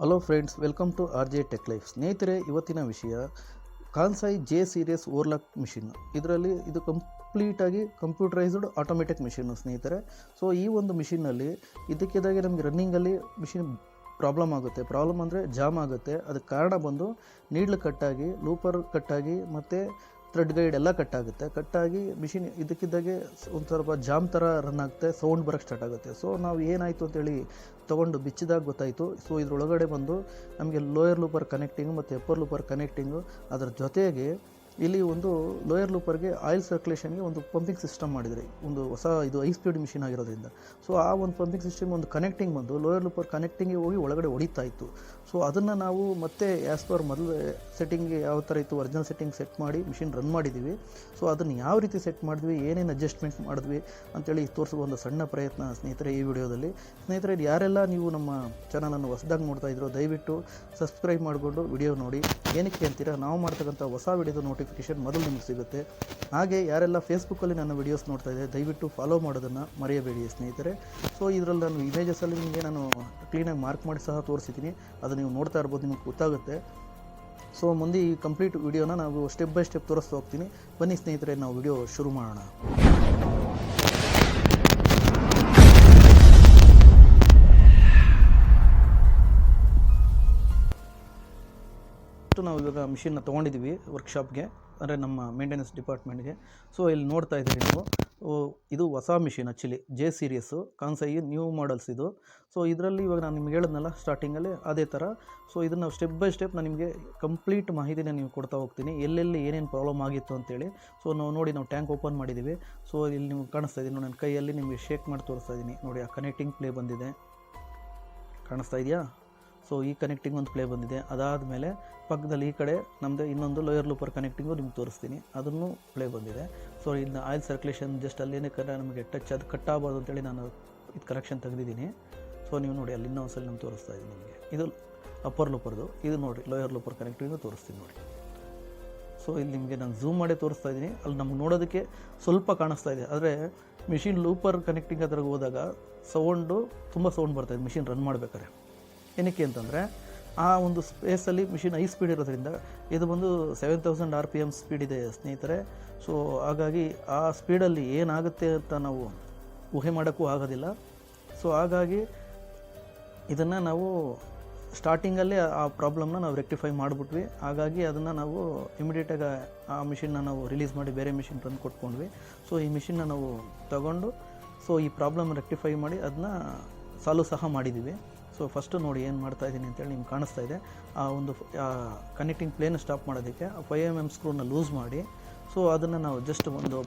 Hello friends, welcome to R J tech life. ಸ್ನೇಹಿತರೆ, ಇವತ್ತಿನ ವಿಷಯ Kansai J series overlock machine. ಇದರಲ್ಲಿ ಇದು ಕಂಪ್ಲೀಟಾಗಿ ಕಂಪ್ಯೂಟರೈಸ್ಡ್ ಆಟೋಮೆಟಿಕ್ ಮಿಷಿನ್ನು ಸ್ನೇಹಿತರೆ. ಸೊ ಈ ಒಂದು ಮಿಷಿನ್ನಲ್ಲಿ ಇದಕ್ಕಿದ್ದಾಗೆ ನಮಗೆ ರನ್ನಿಂಗಲ್ಲಿ ಮಿಷಿನ್ ಪ್ರಾಬ್ಲಮ್ ಆಗುತ್ತೆ. ಪ್ರಾಬ್ಲಮ್ ಅಂದರೆ ಜಾಮ್ ಆಗುತ್ತೆ. ಅದಕ್ಕೆ ಕಾರಣ ಬಂದು ನೀಡ್ಲ್ ಕಟ್ಟಾಗಿ, ಲೂಪರ್ ಕಟ್ಟಾಗಿ ಮತ್ತು ಥ್ರೆಡ್ ಗೈಡ್ ಎಲ್ಲ ಕಟ್ಟಾಗಿ ಮಿಷಿನ್ ಇದಕ್ಕಿದ್ದಾಗೆ ಒಂದು ಸ್ವಲ್ಪ ಜಾಮ್ ಥರ ರನ್ ಆಗುತ್ತೆ, ಸೌಂಡ್ ಬರೋಕ್ಕೆ ಸ್ಟಾರ್ಟ್ ಆಗುತ್ತೆ. ಸೊ ನಾವು ಏನಾಯಿತು ಅಂತೇಳಿ ತೊಗೊಂಡು ಬಿಚ್ಚಿದಾಗ ಗೊತ್ತಾಯಿತು. ಸೊ ಇದರೊಳಗಡೆ ಬಂದು ನಮಗೆ ಲೋಯರ್ ಲೂಪರ್ ಕನೆಕ್ಟಿಂಗು ಮತ್ತು ಅಪ್ಪರ್ ಲೂಪರ್ ಕನೆಕ್ಟಿಂಗು, ಅದರ ಜೊತೆಗೆ ಇಲ್ಲಿ ಒಂದು ಲೋಯರ್ ಲೂಪರ್ಗೆ ಆಯಿಲ್ ಸರ್ಕ್ಯುಲೇಷನ್ಗೆ ಒಂದು ಪಂಪಿಂಗ್ ಸಿಸ್ಟಮ್ ಮಾಡಿದರೆ, ಒಂದು ಹೊಸ ಇದು ಹೈ ಸ್ಪೀಡ್ ಮಿಷಿನ್ ಆಗಿರೋದ್ರಿಂದ. ಸೊ ಆ ಒಂದು ಪಂಪಿಂಗ್ ಸಿಸ್ಟಮ್ ಒಂದು ಕನೆಕ್ಟಿಂಗ್ ಬಂದು ಲೋಯರ್ ಲೂಪರ್ ಕನೆಕ್ಟಿಂಗ್ಗೆ ಹೋಗಿ ಒಳಗಡೆ ಹೊಡಿತಾ ಇತ್ತು. ಸೊ ಅದನ್ನು ನಾವು ಮತ್ತೆ ಆ್ಯಸ್ ಪರ್ ಮೊದಲು ಸೆಟ್ಟಿಂಗ್ಗೆ ಯಾವ ಥರ ಇತ್ತು ಒರಿಜಿನಲ್ ಸೆಟ್ಟಿಂಗ್ ಸೆಟ್ ಮಾಡಿ ಮಿಷಿನ್ ರನ್ ಮಾಡಿದ್ದೀವಿ. ಸೊ ಅದನ್ನು ಯಾವ ರೀತಿ ಸೆಟ್ ಮಾಡಿದ್ವಿ, ಏನೇನು ಅಡ್ಜಸ್ಟ್ಮೆಂಟ್ ಮಾಡಿದ್ವಿ ಅಂತೇಳಿ ತೋರಿಸುವ ಒಂದು ಸಣ್ಣ ಪ್ರಯತ್ನ ಸ್ನೇಹಿತರೆ ಈ ವಿಡಿಯೋದಲ್ಲಿ. ಸ್ನೇಹಿತರೆ, ಯಾರೆಲ್ಲ ನೀವು ನಮ್ಮ ಚಾನಲನ್ನು ಹೊಸದಾಗಿ ನೋಡ್ತಾ ಇದ್ರೋ ದಯವಿಟ್ಟು ಸಬ್ಸ್ಕ್ರೈಬ್ ಮಾಡಿಕೊಂಡು ವಿಡಿಯೋ ನೋಡಿ. ಏನಕ್ಕೆ ಅಂತೀರಾ, ನಾವು ಮಾಡ್ತಕ್ಕಂಥ ಹೊಸ ವಿಡಿಯೋದ ನೋಟಿಫಿಕೇಷನ್ ಮೊದಲು ನಿಮಗೆ ಸಿಗುತ್ತೆ. ಹಾಗೆ ಯಾರೆಲ್ಲ ಫೇಸ್ಬುಕ್ಕಲ್ಲಿ ನನ್ನ ವಿಡಿಯೋಸ್ ನೋಡ್ತಾ ಇದ್ದಾರೆ ದಯವಿಟ್ಟು ಫಾಲೋ ಮಾಡೋದನ್ನು ಮರೆಯಬೇಡಿ ಸ್ನೇಹಿತರೆ. ಸೊ ಇದರಲ್ಲಿ ನಾನು ಇಮೇಜಸಲ್ಲಿ ನಿಮಗೆ ನಾನು ಕ್ಲೀನಾಗಿ ಮಾರ್ಕ್ ಮಾಡಿ ಸಹ ತೋರಿಸಿದ್ದೀನಿ, ಅದು ನೀವು ನೋಡ್ತಾ ಇರ್ಬೋದು, ನಿಮಗೆ ಗೊತ್ತಾಗುತ್ತೆ. ಸೊ ಮುಂದೆ ಈ ಕಂಪ್ಲೀಟ್ ವಿಡಿಯೋನ ನಾವು ಸ್ಟೆಪ್ ಬೈ ಸ್ಟೆಪ್ ತೋರಿಸ್ತಾ ಹೋಗ್ತೀನಿ. ಬನ್ನಿ ಸ್ನೇಹಿತರೆ, ನಾವು ವಿಡಿಯೋ ಶುರು ಮಾಡೋಣ. ನಾವು ಇವಾಗ ಮಿಷಿನ್ನ ತೊಗೊಂಡಿದ್ದೀವಿ ವರ್ಕ್ಶಾಪ್ಗೆ, ಅಂದರೆ ನಮ್ಮ ಮೇಂಟೆನೆನ್ಸ್ ಡಿಪಾರ್ಟ್ಮೆಂಟ್ಗೆ. ಸೊ ಇಲ್ಲಿ ನೋಡ್ತಾ ಇದ್ದೀರಿ ನೀವು, ಇದು ಹೊಸ machine actually J series Kansai new models ಇದು. ಸೊ ಇದರಲ್ಲಿ ಇವಾಗ ನಾನು ನಿಮ್ಗೆ ಹೇಳಿದ್ನಲ್ಲ ಸ್ಟಾರ್ಟಿಂಗಲ್ಲಿ ಅದೇ ಥರ. ಸೊ ಇದನ್ನು ಸ್ಟೆಪ್ ಬೈ ಸ್ಟೆಪ್ ನಾನು ನಿಮಗೆ ಕಂಪ್ಲೀಟ್ ಮಾಹಿತಿನ ನೀವು ಕೊಡ್ತಾ ಹೋಗ್ತೀನಿ, ಎಲ್ಲೆಲ್ಲಿ ಏನೇನು ಪ್ರಾಬ್ಲಮ್ ಆಗಿತ್ತು ಅಂತೇಳಿ. ಸೊ ನಾವು ನೋಡಿ, ನಾವು ಟ್ಯಾಂಕ್ ಓಪನ್ ಮಾಡಿದ್ದೀವಿ. ಸೊ ಇಲ್ಲಿ ನಿಮ್ಗೆ ಕಾಣಿಸ್ತಾ ಇದ್ದೀನಿ, ನನ್ನ ಕೈಯಲ್ಲಿ ನಿಮಗೆ ಶೇಕ್ ಮಾಡಿ ತೋರಿಸ್ತಾ ಇದ್ದೀನಿ ನೋಡಿ. ಆ ಕನೆಕ್ಟಿಂಗ್ ಪ್ಲೇ ಬಂದಿದೆ, ಕಾಣಿಸ್ತಾ ಇದೆಯಾ? ಸೊ ಈ ಕನೆಕ್ಟಿಂಗ್ ಒಂದು ಪ್ಲೇ ಬಂದಿದೆ. ಅದಾದಮೇಲೆ ಪಕ್ಕದಲ್ಲಿ ಈ ಕಡೆ ನಮ್ಮದು ಇನ್ನೊಂದು ಲೋಯರ್ ಲೂಪರ್ ಕನೆಕ್ಟಿಂಗು ನಿಮ್ಗೆ ತೋರಿಸ್ತೀನಿ, ಅದನ್ನು ಪ್ಲೇ ಬಂದಿದೆ. ಸೊ ಇನ್ನು ಆಯಿಲ್ ಸರ್ಕ್ಯುಲೇಷನ್ ಜಸ್ಟ್ ಅಲ್ಲೇನೇ ನಮಗೆ ಟಚ್ ಅದು ಕಟ್ಟಾಗಬಾರ್ದು ಅಂತೇಳಿ ನಾನು ಇದು ಕನೆಕ್ಷನ್ ತೆಗೆದಿದ್ದೀನಿ. ಸೊ ನೀವು ನೋಡಿ, ಅಲ್ಲಿ ಇನ್ನೊಂದ್ಸಲ ನಾನು ತೋರಿಸ್ತಾ ಇದ್ದೀನಿ ನಿಮಗೆ. ಇದು ಅಪ್ಪರ್ ಲೂಪರ್ದು, ಇದು ನೋಡಿ ಲೋಯರ್ ಲೂಪರ್ ಕನೆಕ್ಟಿಂಗು ತೋರಿಸ್ತೀನಿ ನೋಡಿ. ಸೊ ಇಲ್ಲಿ ನಿಮಗೆ ನಾನು ಝೂಮ್ ಮಾಡಿ ತೋರಿಸ್ತಾ ಇದ್ದೀನಿ. ಅಲ್ಲಿ ನಮ್ಗೆ ನೋಡೋದಕ್ಕೆ ಸ್ವಲ್ಪ ಕಾಣಿಸ್ತಾ ಇದೆ, ಆದರೆ ಮಿಷಿನ್ ಲೂಪರ್ ಕನೆಕ್ಟಿಂಗ್ ಅದ್ರಾಗ ಹೋದಾಗ ಸೌಂಡು ತುಂಬ ಸೌಂಡ್ ಬರ್ತಾಯಿದೆ ಮಿಷಿನ್ ರನ್ ಮಾಡಬೇಕಾದ್ರೆ. ಏನಕ್ಕೆ ಅಂತಂದರೆ ಆ ಒಂದು ಸ್ಪೇಸಲ್ಲಿ ಮಿಷಿನ್ ಹೈ ಸ್ಪೀಡ್ ಇರೋದ್ರಿಂದ, ಇದು ಬಂದು 7000 RPM ಸ್ಪೀಡ್ ಇದೆ ಸ್ನೇಹಿತರೆ. ಸೊ ಹಾಗಾಗಿ ಆ ಸ್ಪೀಡಲ್ಲಿ ಏನಾಗುತ್ತೆ ಅಂತ ನಾವು ಊಹೆ ಮಾಡೋಕ್ಕೂ ಆಗೋದಿಲ್ಲ. ಸೊ ಹಾಗಾಗಿ ಇದನ್ನು ನಾವು ಸ್ಟಾರ್ಟಿಂಗಲ್ಲೇ ಆ ಪ್ರಾಬ್ಲಮ್ನ ನಾವು ರೆಕ್ಟಿಫೈ ಮಾಡಿಬಿಟ್ವಿ. ಹಾಗಾಗಿ ಅದನ್ನು ನಾವು ಇಮಿಡಿಯೇಟಾಗಿ ಆ ಮಿಷಿನ್ನ ನಾವು ರಿಲೀಸ್ ಮಾಡಿ ಬೇರೆ ಮಿಷಿನ್ ತಂದು ಕೊಟ್ಕೊಂಡ್ವಿ. ಸೊ ಈ ಮಿಷಿನ್ನ ನಾವು ತಗೊಂಡು ಸೊ ಈ ಪ್ರಾಬ್ಲಮ್ ರೆಕ್ಟಿಫೈ ಮಾಡಿ ಅದನ್ನ ಸಾಲ್ವ್ ಸಹ ಮಾಡಿದ್ದೀವಿ. ಸೊ ಫಸ್ಟು ನೋಡಿ ಏನು ಮಾಡ್ತಾಯಿದ್ದೀನಿ ಅಂತೇಳಿ ನಿಮ್ಗೆ ಕಾಣಿಸ್ತಾ ಇದೆ. ಆ ಒಂದು ಕನೆಕ್ಟಿಂಗ್ ಪ್ಲೇನ ಸ್ಟಾಪ್ ಮಾಡೋದಕ್ಕೆ 5mm ಸ್ಕ್ರೂನ ಲೂಸ್ ಮಾಡಿ, ಸೊ ಅದನ್ನು ನಾವು ಜಸ್ಟ್ ಒಂದು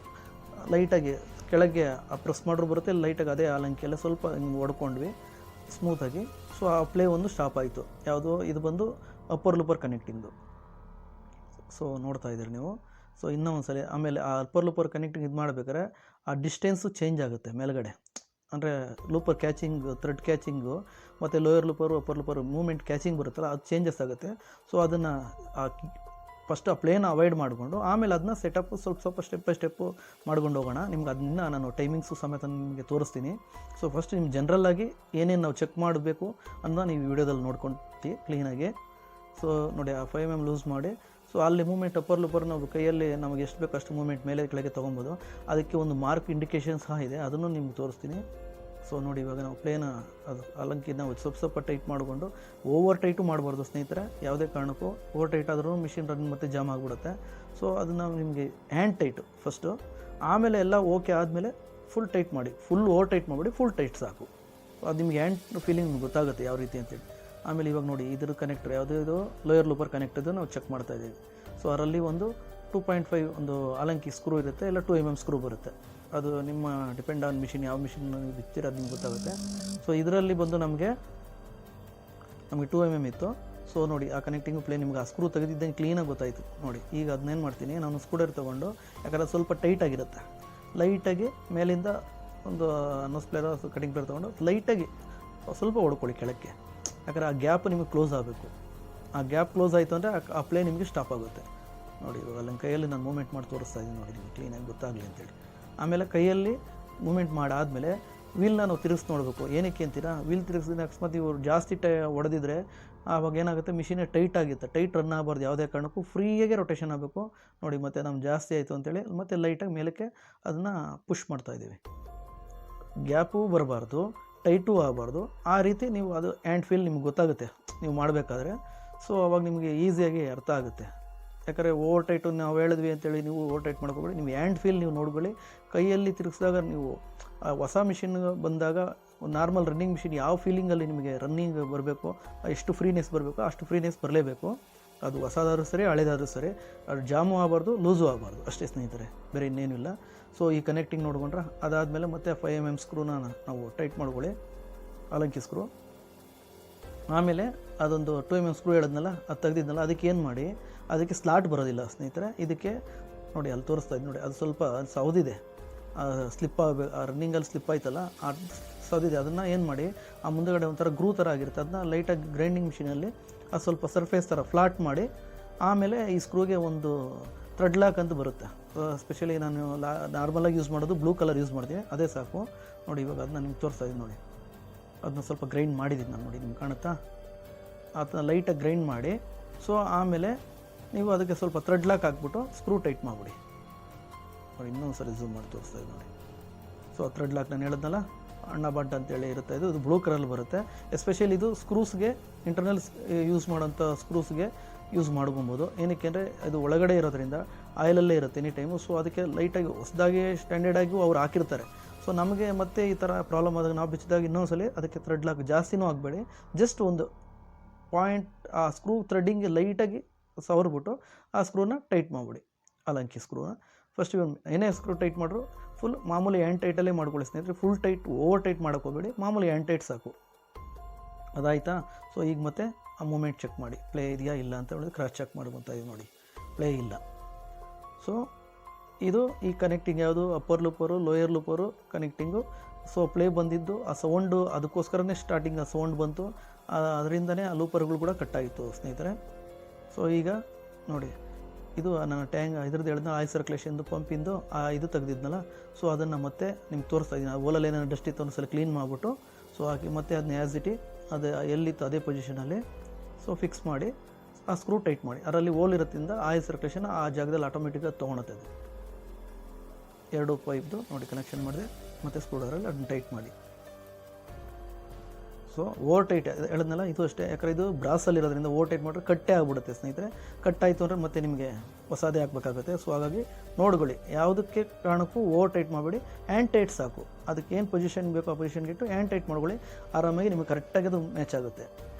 ಲೈಟಾಗಿ ಕೆಳಗೆ ಪ್ರೆಸ್ ಮಾಡಿದ್ರು ಬರುತ್ತೆ, ಲೈಟಾಗಿ ಅದೇ ಆಲಂಕಿಯಲ್ಲ ಸ್ವಲ್ಪ ಹಿಂಗೆ ಹೊಡ್ಕೊಂಡ್ವಿ ಸ್ಮೂತಾಗಿ. ಸೊ ಆ ಪ್ಲೇ ಒಂದು ಸ್ಟಾಪ್ ಆಯಿತು. ಯಾವುದು ಇದು ಬಂದು ಅಪ್ಪರ್ ಲೂಪರ್ ಕನೆಕ್ಟಿಂಗ್ದು. ಸೊ ನೋಡ್ತಾ ಇದ್ದೀರಿ ನೀವು. ಸೊ ಇನ್ನೂ ಒಂದು ಸಲ ಆಮೇಲೆ ಆ ಅಪ್ಪರ್ ಲೂಪರ್ ಕನೆಕ್ಟಿಂಗ್ ಇದು ಮಾಡಬೇಕಾದ್ರೆ ಆ ಡಿಸ್ಟೆನ್ಸು ಚೇಂಜ್ ಆಗುತ್ತೆ ಮೇಲ್ಗಡೆ. ಅಂದರೆ ಲೂಪರ್ ಕ್ಯಾಚಿಂಗ್, ಥ್ರೆಡ್ ಕ್ಯಾಚಿಂಗು ಮತ್ತು lower ಲೂಪರು upper looper moment catching ಬರುತ್ತಲ್ಲ, ಅದು ಚೇಂಜಸ್ ಆಗುತ್ತೆ. ಸೊ ಅದನ್ನು ಫಸ್ಟ್ ಆ ಪ್ಲೇನ ಅವಾಯ್ಡ್ ಮಾಡಿಕೊಂಡು ಆಮೇಲೆ ಅದನ್ನ ಸೆಟಪ್ ಸ್ವಲ್ಪ ಸ್ಟೆಪ್ ಬೈ ಸ್ಟೆಪ್ಪು ಮಾಡ್ಕೊಂಡು ಹೋಗೋಣ. ನಿಮ್ಗೆ ಅದನ್ನ ನಾನು ಟೈಮಿಂಗ್ಸು ಸಮೇತ ನಿಮಗೆ ತೋರಿಸ್ತೀನಿ. ಸೊ ಫಸ್ಟ್ ನಿಮ್ಗೆ ಜನ್ರಲ್ಲಾಗಿ ಏನೇನು ನಾವು ಚೆಕ್ ಮಾಡಬೇಕು ಅನ್ನೋ ನೀವು ವಿಡಿಯೋದಲ್ಲಿ ನೋಡ್ಕೊಳ್ತೀವಿ ಕ್ಲೀನಾಗಿ. ಸೊ ನೋಡಿ, ಆ 5mm ಲೂಸ್ ಮಾಡಿ, ಸೊ ಅಲ್ಲಿ ಮೂಮೆಂಟ್ ಅಪ್ಪರ್ ಲೂಪರ್ ನಾವು ಕೈಯಲ್ಲಿ ನಮಗೆ ಎಷ್ಟು ಬೇಕು ಅಷ್ಟು ಮೂಮೆಂಟ್ ಮೇಲೆ ಕೆಳಗೆ ತೊಗೊಬೋದು. ಅದಕ್ಕೆ ಒಂದು ಮಾರ್ಕ್ ಇಂಡಿಕೇಷನ್ ಸಹ ಇದೆ, ಅದನ್ನು ನಿಮ್ಗೆ ತೋರಿಸ್ತೀನಿ. ಸೊ ನೋಡಿ, ಇವಾಗ ನಾವು ಪ್ಲೇನ ಅದು ಅಲಂಕಿ ನಾವು ಸ್ವಲ್ಪ ಟೈಟ್ ಮಾಡಿಕೊಂಡು, ಓವರ್ ಟೈಟು ಮಾಡಬಾರ್ದು ಸ್ನೇಹಿತರೆ ಯಾವುದೇ ಕಾರಣಕ್ಕೂ. ಓವರ್ ಟೈಟ್ ಆದರೂ ಮಿಷಿನ್ ರನ್ ಮತ್ತು ಜಾಮ್ ಆಗಿಬಿಡುತ್ತೆ. ಸೊ ಅದನ್ನು ನಿಮಗೆ ಹ್ಯಾಂಡ್ ಟೈಟು ಫಸ್ಟು, ಆಮೇಲೆ ಎಲ್ಲ ಓಕೆ ಆದಮೇಲೆ ಫುಲ್ ಟೈಟ್ ಮಾಡಿ. ಫುಲ್ ಓವರ್ ಟೈಟ್ ಮಾಡಿಬಿಡಿ, ಫುಲ್ ಟೈಟ್ ಸಾಕು. ಅದು ನಿಮಗೆ ಹ್ಯಾಂಡ್ ಫೀಲಿಂಗ್ ಗೊತ್ತಾಗುತ್ತೆ ಯಾವ ರೀತಿ ಅಂತೇಳಿ. ಆಮೇಲೆ ಇವಾಗ ನೋಡಿ, ಇದ್ರ ಕನೆಕ್ಟರ್ ಯಾವುದೇ ಇದು ಲೋಯರ್ ಲೂಪರ್ ಕನೆಕ್ಟರ್ದು ನಾವು ಚೆಕ್ ಮಾಡ್ತಾ ಇದ್ದೀವಿ. ಸೊ ಅದರಲ್ಲಿ ಒಂದು 2.5 ಒಂದು ಅಲಂಕಿ ಸ್ಕ್ರೂ ಇರುತ್ತೆ, ಇಲ್ಲ 2mm ಸ್ಕ್ರೂ ಬರುತ್ತೆ. ಅದು ನಿಮ್ಮ ಡಿಪೆಂಡ್ ಆನ್ ಮಿಷಿನ್, ಯಾವ ಮಿಷಿನ್ ಬಿಚ್ಚಿರೋ ಅದು ನಿಮ್ಗೆ ಗೊತ್ತಾಗುತ್ತೆ. ಸೊ ಇದರಲ್ಲಿ ಬಂದು ನಮಗೆ 2mm ಇತ್ತು. ಸೊ ನೋಡಿ, ಆ ಕನೆಕ್ಟಿಂಗ್ ಪ್ಲೇ ನಿಮ್ಗೆ ಆ ಸ್ಕ್ರೂ ತೆಗೆದಿದ್ದಂಗೆ ಕ್ಲೀನಾಗಿ ಗೊತ್ತಾಯಿತು ನೋಡಿ. ಈಗ ಅದನ್ನೇನು ಮಾಡ್ತೀನಿ, ನಾನು ಸ್ಕ್ರೂಡ್ರೈವರ್ ತೊಗೊಂಡು, ಯಾಕಂದರೆ ಸ್ವಲ್ಪ ಟೈಟ್ ಆಗಿರುತ್ತೆ, ಲೈಟಾಗಿ ಮೇಲಿಂದ ಒಂದು ನೋಸ್ ಪ್ಲೇಯರ್ ಕಟಿಂಗ್ ಪ್ಲೇಯರ್ ತೊಗೊಂಡು ಲೈಟಾಗಿ ಸ್ವಲ್ಪ ಹೊಡ್ಕೊಳ್ಳಿ ಕೆಳಕ್ಕೆ. ಯಾಕಂದರೆ ಆ ಗ್ಯಾಪ್ ನಿಮಗೆ ಕ್ಲೋಸ್ ಆಗಬೇಕು. ಆ ಗ್ಯಾಪ್ ಕ್ಲೋಸ್ ಆಯಿತು ಅಂದರೆ ಆ ಪ್ಲೇ ನಿಮಗೆ ಸ್ಟಾಪ್ ಆಗುತ್ತೆ ನೋಡಿ. ಇವಾಗ ಅಲ್ಲಿ ಕೈಯಲ್ಲಿ ನಾನು ಮೂಮೆಂಟ್ ಮಾಡಿ ತೋರಿಸ್ತಾ ಇದ್ದೀನಿ ನೋಡಿ, ನಿಮಗೆ ಕ್ಲೀನಾಗಿ ಗೊತ್ತಾಗಲಿ ಅಂತೇಳಿ. ಆಮೇಲೆ ಕೈಯಲ್ಲಿ ಮೂಮೆಂಟ್ ಮಾಡಾದಮೇಲೆ ವೀಲ್ನ ನಾವು ತಿರುಗಿಸಿ ನೋಡಬೇಕು. ಏನಕ್ಕೆ ಅಂತೀರಾ, ವೀಲ್ ತಿರುಗಿಸಿದ್ರೆ ಅಕಸ್ಮಾತ್ ಇವರು ಜಾಸ್ತಿ ಹೊಡೆದಿದ್ರೆ ಆವಾಗ ಏನಾಗುತ್ತೆ, ಮಿಷಿನೇ ಟೈಟ್ ಆಗುತ್ತೆ. ಟೈಟ್ ರನ್ ಆಗಬಾರ್ದು, ಯಾವುದೇ ಕಾರಣಕ್ಕೂ ಫ್ರೀಯಾಗೆ ರೊಟೇಷನ್ ಆಗಬೇಕು ನೋಡಿ. ಮತ್ತು ನಮ್ಗೆ ಜಾಸ್ತಿ ಆಯಿತು ಅಂತೇಳಿ ಮತ್ತೆ ಲೈಟಾಗಿ ಮೇಲಕ್ಕೆ ಅದನ್ನು ಪುಷ್ ಮಾಡ್ತಾಯಿದ್ದೀವಿ. ಗ್ಯಾಪು ಬರಬಾರ್ದು, ಟೈಟೂ ಆಗಬಾರ್ದು. ಆ ರೀತಿ ನೀವು ಅದು ಹ್ಯಾಂಡ್ ಫೀಲ್ ನಿಮ್ಗೆ ಗೊತ್ತಾಗುತ್ತೆ ನೀವು ಮಾಡಬೇಕಾದ್ರೆ. ಸೊ ಅವಾಗ ನಿಮಗೆ ಈಸಿಯಾಗಿ ಅರ್ಥ ಆಗುತ್ತೆ. ಯಾಕಂದರೆ ಓವರ್ ಟೈಟು ನಾವು ಹೇಳಿದ್ವಿ ಅಂತೇಳಿ ನೀವು ಓವರ್ ಟೈಟ್ ಮಾಡ್ಕೊಬೇಡಿ. ನೀವು ಹ್ಯಾಂಡ್ ಫೀಲ್ ನೀವು ನೋಡ್ಕೊಳ್ಳಿ. ಕೈಯಲ್ಲಿ ತಿರುಗಿಸಿದಾಗ ನೀವು ಹೊಸ ಮಿಷಿನ್ ಬಂದಾಗ ನಾರ್ಮಲ್ ರನ್ನಿಂಗ್ ಮಿಷಿನ್ ಯಾವ ಫೀಲಿಂಗಲ್ಲಿ ನಿಮಗೆ ರನ್ನಿಂಗ್ ಬರಬೇಕು, ಎಷ್ಟು ಫ್ರೀನೆಸ್ ಬರಬೇಕು ಅಷ್ಟು ಫ್ರೀನೆಸ್ ಬರಲೇಬೇಕು. ಅದು ಹೊಸದಾದ್ರೂ ಸರಿ ಹಳೇದಾದ್ರೂ ಸರಿ, ಅದು ಜಾಮು ಆಗಬಾರ್ದು, ಲೂಸು ಆಗಬಾರ್ದು ಅಷ್ಟೇ ಸ್ನೇಹಿತರೆ, ಬೇರೆ ಇನ್ನೇನು ಇಲ್ಲ. ಸೊ ಈ ಕನೆಕ್ಟಿಂಗ್ ನೋಡ್ಕೊಂಡ್ರೆ ಅದಾದಮೇಲೆ ಮತ್ತೆ 5mm ಸ್ಕ್ರೂನ ನಾವು ಟೈಟ್ ಮಾಡ್ಕೊಳ್ಳಿ, ಅಲಂಕಿ ಸ್ಕ್ರೂ. ಆಮೇಲೆ ಅದೊಂದು 2mm ಸ್ಕ್ರೂ ಹೇಳಿದ್ನಲ್ಲ, ಅದು ತೆಗೆದಿದ್ನಲ್ಲ, ಅದಕ್ಕೆ ಏನು ಮಾಡಿ, ಅದಕ್ಕೆ ಸ್ಲಾಟ್ ಬರೋದಿಲ್ಲ ಸ್ನೇಹಿತರೆ. ಇದಕ್ಕೆ ನೋಡಿ ಅಲ್ಲಿ ತೋರಿಸ್ತಾ ಇದ್ದು ನೋಡಿ, ಅದು ಸ್ವಲ್ಪ ಸೌದಿದೆ, ಸ್ಲಿಪ್ ಆಗಬೇಕು, ರನ್ನಿಂಗಲ್ಲಿ ಸ್ಲಿಪ್ ಆಯ್ತಲ್ಲ, ಆ ಸೌದಿದೆ. ಅದನ್ನು ಏನು ಮಾಡಿ, ಆ ಮುಂದಗಡೆ ಒಂಥರ ಗ್ರೂ ಥರ ಆಗಿರುತ್ತೆ, ಅದನ್ನ ಲೈಟಾಗಿ ಗ್ರೈಂಡಿಂಗ್ ಮಿಷಿನಲ್ಲಿ ಅದು ಸ್ವಲ್ಪ ಸರ್ಫೇಸ್ ಥರ ಫ್ಲಾಟ್ ಮಾಡಿ, ಆಮೇಲೆ ಈ ಸ್ಕ್ರೂಗೆ ಒಂದು ಥ್ರೆಡ್ ಲಾಕ್ ಅಂತ ಬರುತ್ತೆ. ಸ್ಪೆಷಲಿ ನಾನು ನಾರ್ಮಲಾಗಿ ಯೂಸ್ ಮಾಡೋದು ಬ್ಲೂ ಕಲರ್ ಯೂಸ್ ಮಾಡ್ತೀನಿ, ಅದೇ ಸಾಕು ನೋಡಿ. ಇವಾಗ ಅದನ್ನ ನಿಮ್ಗೆ ತೋರಿಸ್ತಾ ಇದ್ದೀನಿ ನೋಡಿ, ಅದನ್ನ ಸ್ವಲ್ಪ ಗ್ರೈಂಡ್ ಮಾಡಿದ್ದೀನಿ ನಾನು ನೋಡಿ, ನಿಮ್ಗೆ ಕಾಣುತ್ತಾ, ಅದನ್ನ ಲೈಟಾಗಿ ಗ್ರೈಂಡ್ ಮಾಡಿ. ಸೊ ಆಮೇಲೆ ನೀವು ಅದಕ್ಕೆ ಸ್ವಲ್ಪ ಥ್ರೆಡ್ ಲಾಕ್ ಹಾಕ್ಬಿಟ್ಟು ಸ್ಕ್ರೂ ಟೈಟ್ ಮಾಡಿಬಿಡಿ ನೋಡಿ. ಇನ್ನೊಂದು ಸರಿ ಝೂಮ್ ಮಾಡಿ ತೋರಿಸ್ತಾ ಇದ್ದೀನಿ ನೋಡಿ. ಸೊ ಥ್ರೆಡ್ ಲಾಕ್ ನಾನು ಹೇಳಿದ್ನಲ್ಲ, ಅಣ್ಣ ಬಡ್ ಅಂತೇಳಿ ಇರುತ್ತೆ, ಇದು ಬ್ಲೂ ಕಲರಲ್ಲಿ ಬರುತ್ತೆ. ಎಸ್ಪೆಷಲಿ ಇದು ಸ್ಕ್ರೂಸ್ಗೆ, ಇಂಟರ್ನಲ್ ಯೂಸ್ ಮಾಡೋಂಥ ಸ್ಕ್ರೂಸ್ಗೆ ಯೂಸ್ ಮಾಡ್ಕೊಬೋದು. ಏನಕ್ಕೆ ಅಂದರೆ ಇದು ಒಳಗಡೆ ಇರೋದ್ರಿಂದ ಆಯಿಲಲ್ಲೇ ಇರುತ್ತೆ ಎನಿ ಟೈಮು. ಸೊ ಅದಕ್ಕೆ ಲೈಟಾಗಿ ಹೊಸದಾಗಿ ಸ್ಟ್ಯಾಂಡರ್ಡಾಗಿಯೂ ಅವ್ರು ಹಾಕಿರ್ತಾರೆ. ಸೊ ನಮಗೆ ಮತ್ತೆ ಈ ಥರ ಪ್ರಾಬ್ಲಮ್ ಆದಾಗ ನಾವು ಬಿಚ್ಚಿದಾಗ ಇನ್ನೊಂದ್ಸಲಿ ಅದಕ್ಕೆ ಥ್ರೆಡ್ ಲಾಕ್ ಜಾಸ್ತಿನೂ ಆಗಬೇಡಿ, ಜಸ್ಟ್ ಒಂದು ಪಾಯಿಂಟ್ ಆ ಸ್ಕ್ರೂ ಥ್ರೆಡ್ಡಿಂಗ್ ಲೈಟಾಗಿ ಸವರ್ಬಿಟ್ಟು ಆ ಸ್ಕ್ರೂನ ಟೈಟ್ ಮಾಡಿಬಿಡಿ, ಅಲಂಕಿ ಸ್ಕ್ರೂನ. ಫಸ್ಟ್ ಏನೇ ಸ್ಕ್ರೂ ಟೈಟ್ ಮಾಡಿದ್ರು ಫುಲ್ ಮಾಮೂಲಿ ಹ್ಯಾಂಡ್ ಟೈಟಲ್ಲೇ ಮಾಡ್ಕೊಳ್ಳಿ ಸ್ನೇಹಿತರೆ. ಫುಲ್ ಟೈಟ್ ಓವರ್ ಟೈಟ್ ಮಾಡೋಕ್ಕೋಗ್ಬೇಡಿ, ಮಾಮೂಲಿ ಹ್ಯಾಂಡ್ ಟೈಟ್ ಸಾಕು. ಅದಾಯಿತಾ? ಸೊ ಈಗ ಮತ್ತೆ ಆ ಮೂಮೆಂಟ್ ಚೆಕ್ ಮಾಡಿ, ಪ್ಲೇ ಇದೆಯಾ ಇಲ್ಲ ಅಂತ ಹೇಳಿದ್ರೆ ಕ್ರಾಸ್ ಚೆಕ್ ಮಾಡ್ಕೊತ ಇದು ನೋಡಿ, ಪ್ಲೇ ಇಲ್ಲ. ಸೊ ಇದು ಈ ಕನೆಕ್ಟಿಂಗ್ ಯಾವುದು, upper ಲೂಪರು lower ಲೂಪರು connecting. So play ಬಂದಿದ್ದು ಆ ಸೌಂಡು, ಅದಕ್ಕೋಸ್ಕರನೇ ಸ್ಟಾರ್ಟಿಂಗ್ ಆ ಸೌಂಡ್ ಬಂತು, ಅದರಿಂದನೇ ಆ ಲೂಪರ್ಗಳು ಕೂಡ ಕಟ್ಟಾಗಿತ್ತು ಸ್ನೇಹಿತರೆ. ಸೊ ಈಗ ನೋಡಿ, ಇದು ನಾನು ಇದ್ರದ್ದು ಹೇಳಿದ್ನ ಆಯಿಲ್ ಸರ್ಕ್ಯುಲೇಷನ್ದು ಪಂಪಿಂದು ಇದು ತೆಗೆದಿದ್ನಲ್ಲ. ಸೊ ಅದನ್ನು ಮತ್ತೆ ನಿಮ್ಗೆ ತೋರಿಸ್ತಾ ಇದ್ದೀನಿ. ಆ ಓಲಲ್ಲಿ ಏನಾದ್ರು ಡಸ್ಟ್ ಇತ್ತು ಒಂದ್ಸಲ ಕ್ಲೀನ್ ಮಾಡಿಬಿಟ್ಟು ಸೊ ಹಾಕಿ ಮತ್ತೆ ಅದನ್ನ ಆ್ಯಸ್ ಇಟ್ ಅದು ಎಲ್ಲಿತ್ತು ಅದೇ ಪೊಸಿಷನಲ್ಲಿ ಸೊ ಫಿಕ್ಸ್ ಮಾಡಿ ಆ ಸ್ಕ್ರೂ ಟೈಟ್ ಮಾಡಿ. ಅದರಲ್ಲಿ ಓಲ್ ಇರೋದ್ರಿಂದ ಆಯಿಲ್ ಸರ್ಕ್ಯುಲೇಷನ್ ಆ ಜಾಗದಲ್ಲಿ ಆಟೋಮೆಟಿಕಾಗಿ ತೊಗೊಳುತ್ತೆ. ಅದು ಎರಡು ಪೈಪ್ದು ನೋಡಿ ಕನೆಕ್ಷನ್ ಮಾಡಿದೆ, ಮತ್ತು ಸ್ಕ್ರೂ ಡ್ರೈವರಲ್ಲಿ ಅದನ್ನ ಟೈಟ್ ಮಾಡಿ. ಸೊ ಓವರ್ ಟೈಟ್ ಹೇಳಿದ್ನಲ್ಲ, ಇದು ಅಷ್ಟೇ. ಯಾಕಂದರೆ ಇದು ಬ್ರಾಸಲ್ಲಿರೋದ್ರಿಂದ ಓವರ್ ಟೈಟ್ ಮಾಡಿದ್ರೆ ಕಟ್ಟೆ ಆಗಿಬಿಡುತ್ತೆ ಸ್ನೇಹಿತರೆ. ಕಟ್ಟಾಯಿತು ಅಂದರೆ ಮತ್ತೆ ನಿಮಗೆ ಹೊಸದೇ ಹಾಕಬೇಕಾಗುತ್ತೆ. ಸೊ ಹಾಗಾಗಿ ನೋಡ್ಕೊಳ್ಳಿ, ಯಾವುದಕ್ಕೆ ಕಾರಣಕ್ಕೂ ಓವರ್ ಟೈಟ್ ಮಾಡಬೇಡಿ, ಹ್ಯಾಂಡ್ ಟೈಟ್ ಸಾಕು. ಅದಕ್ಕೆ ಏನು ಪೊಸಿಷನ್ ಬೇಕೋ ಆ ಪೊಸಿಷನ್ಗೆ ಇಟ್ಟು ಹ್ಯಾಂಡ್ ಟೈಟ್ ಮಾಡ್ಕೊಳ್ಳಿ, ಆರಾಮಾಗಿ ನಿಮಗೆ ಕರೆಕ್ಟಾಗಿ ಅದು ಮ್ಯಾಚ್ ಆಗುತ್ತೆ.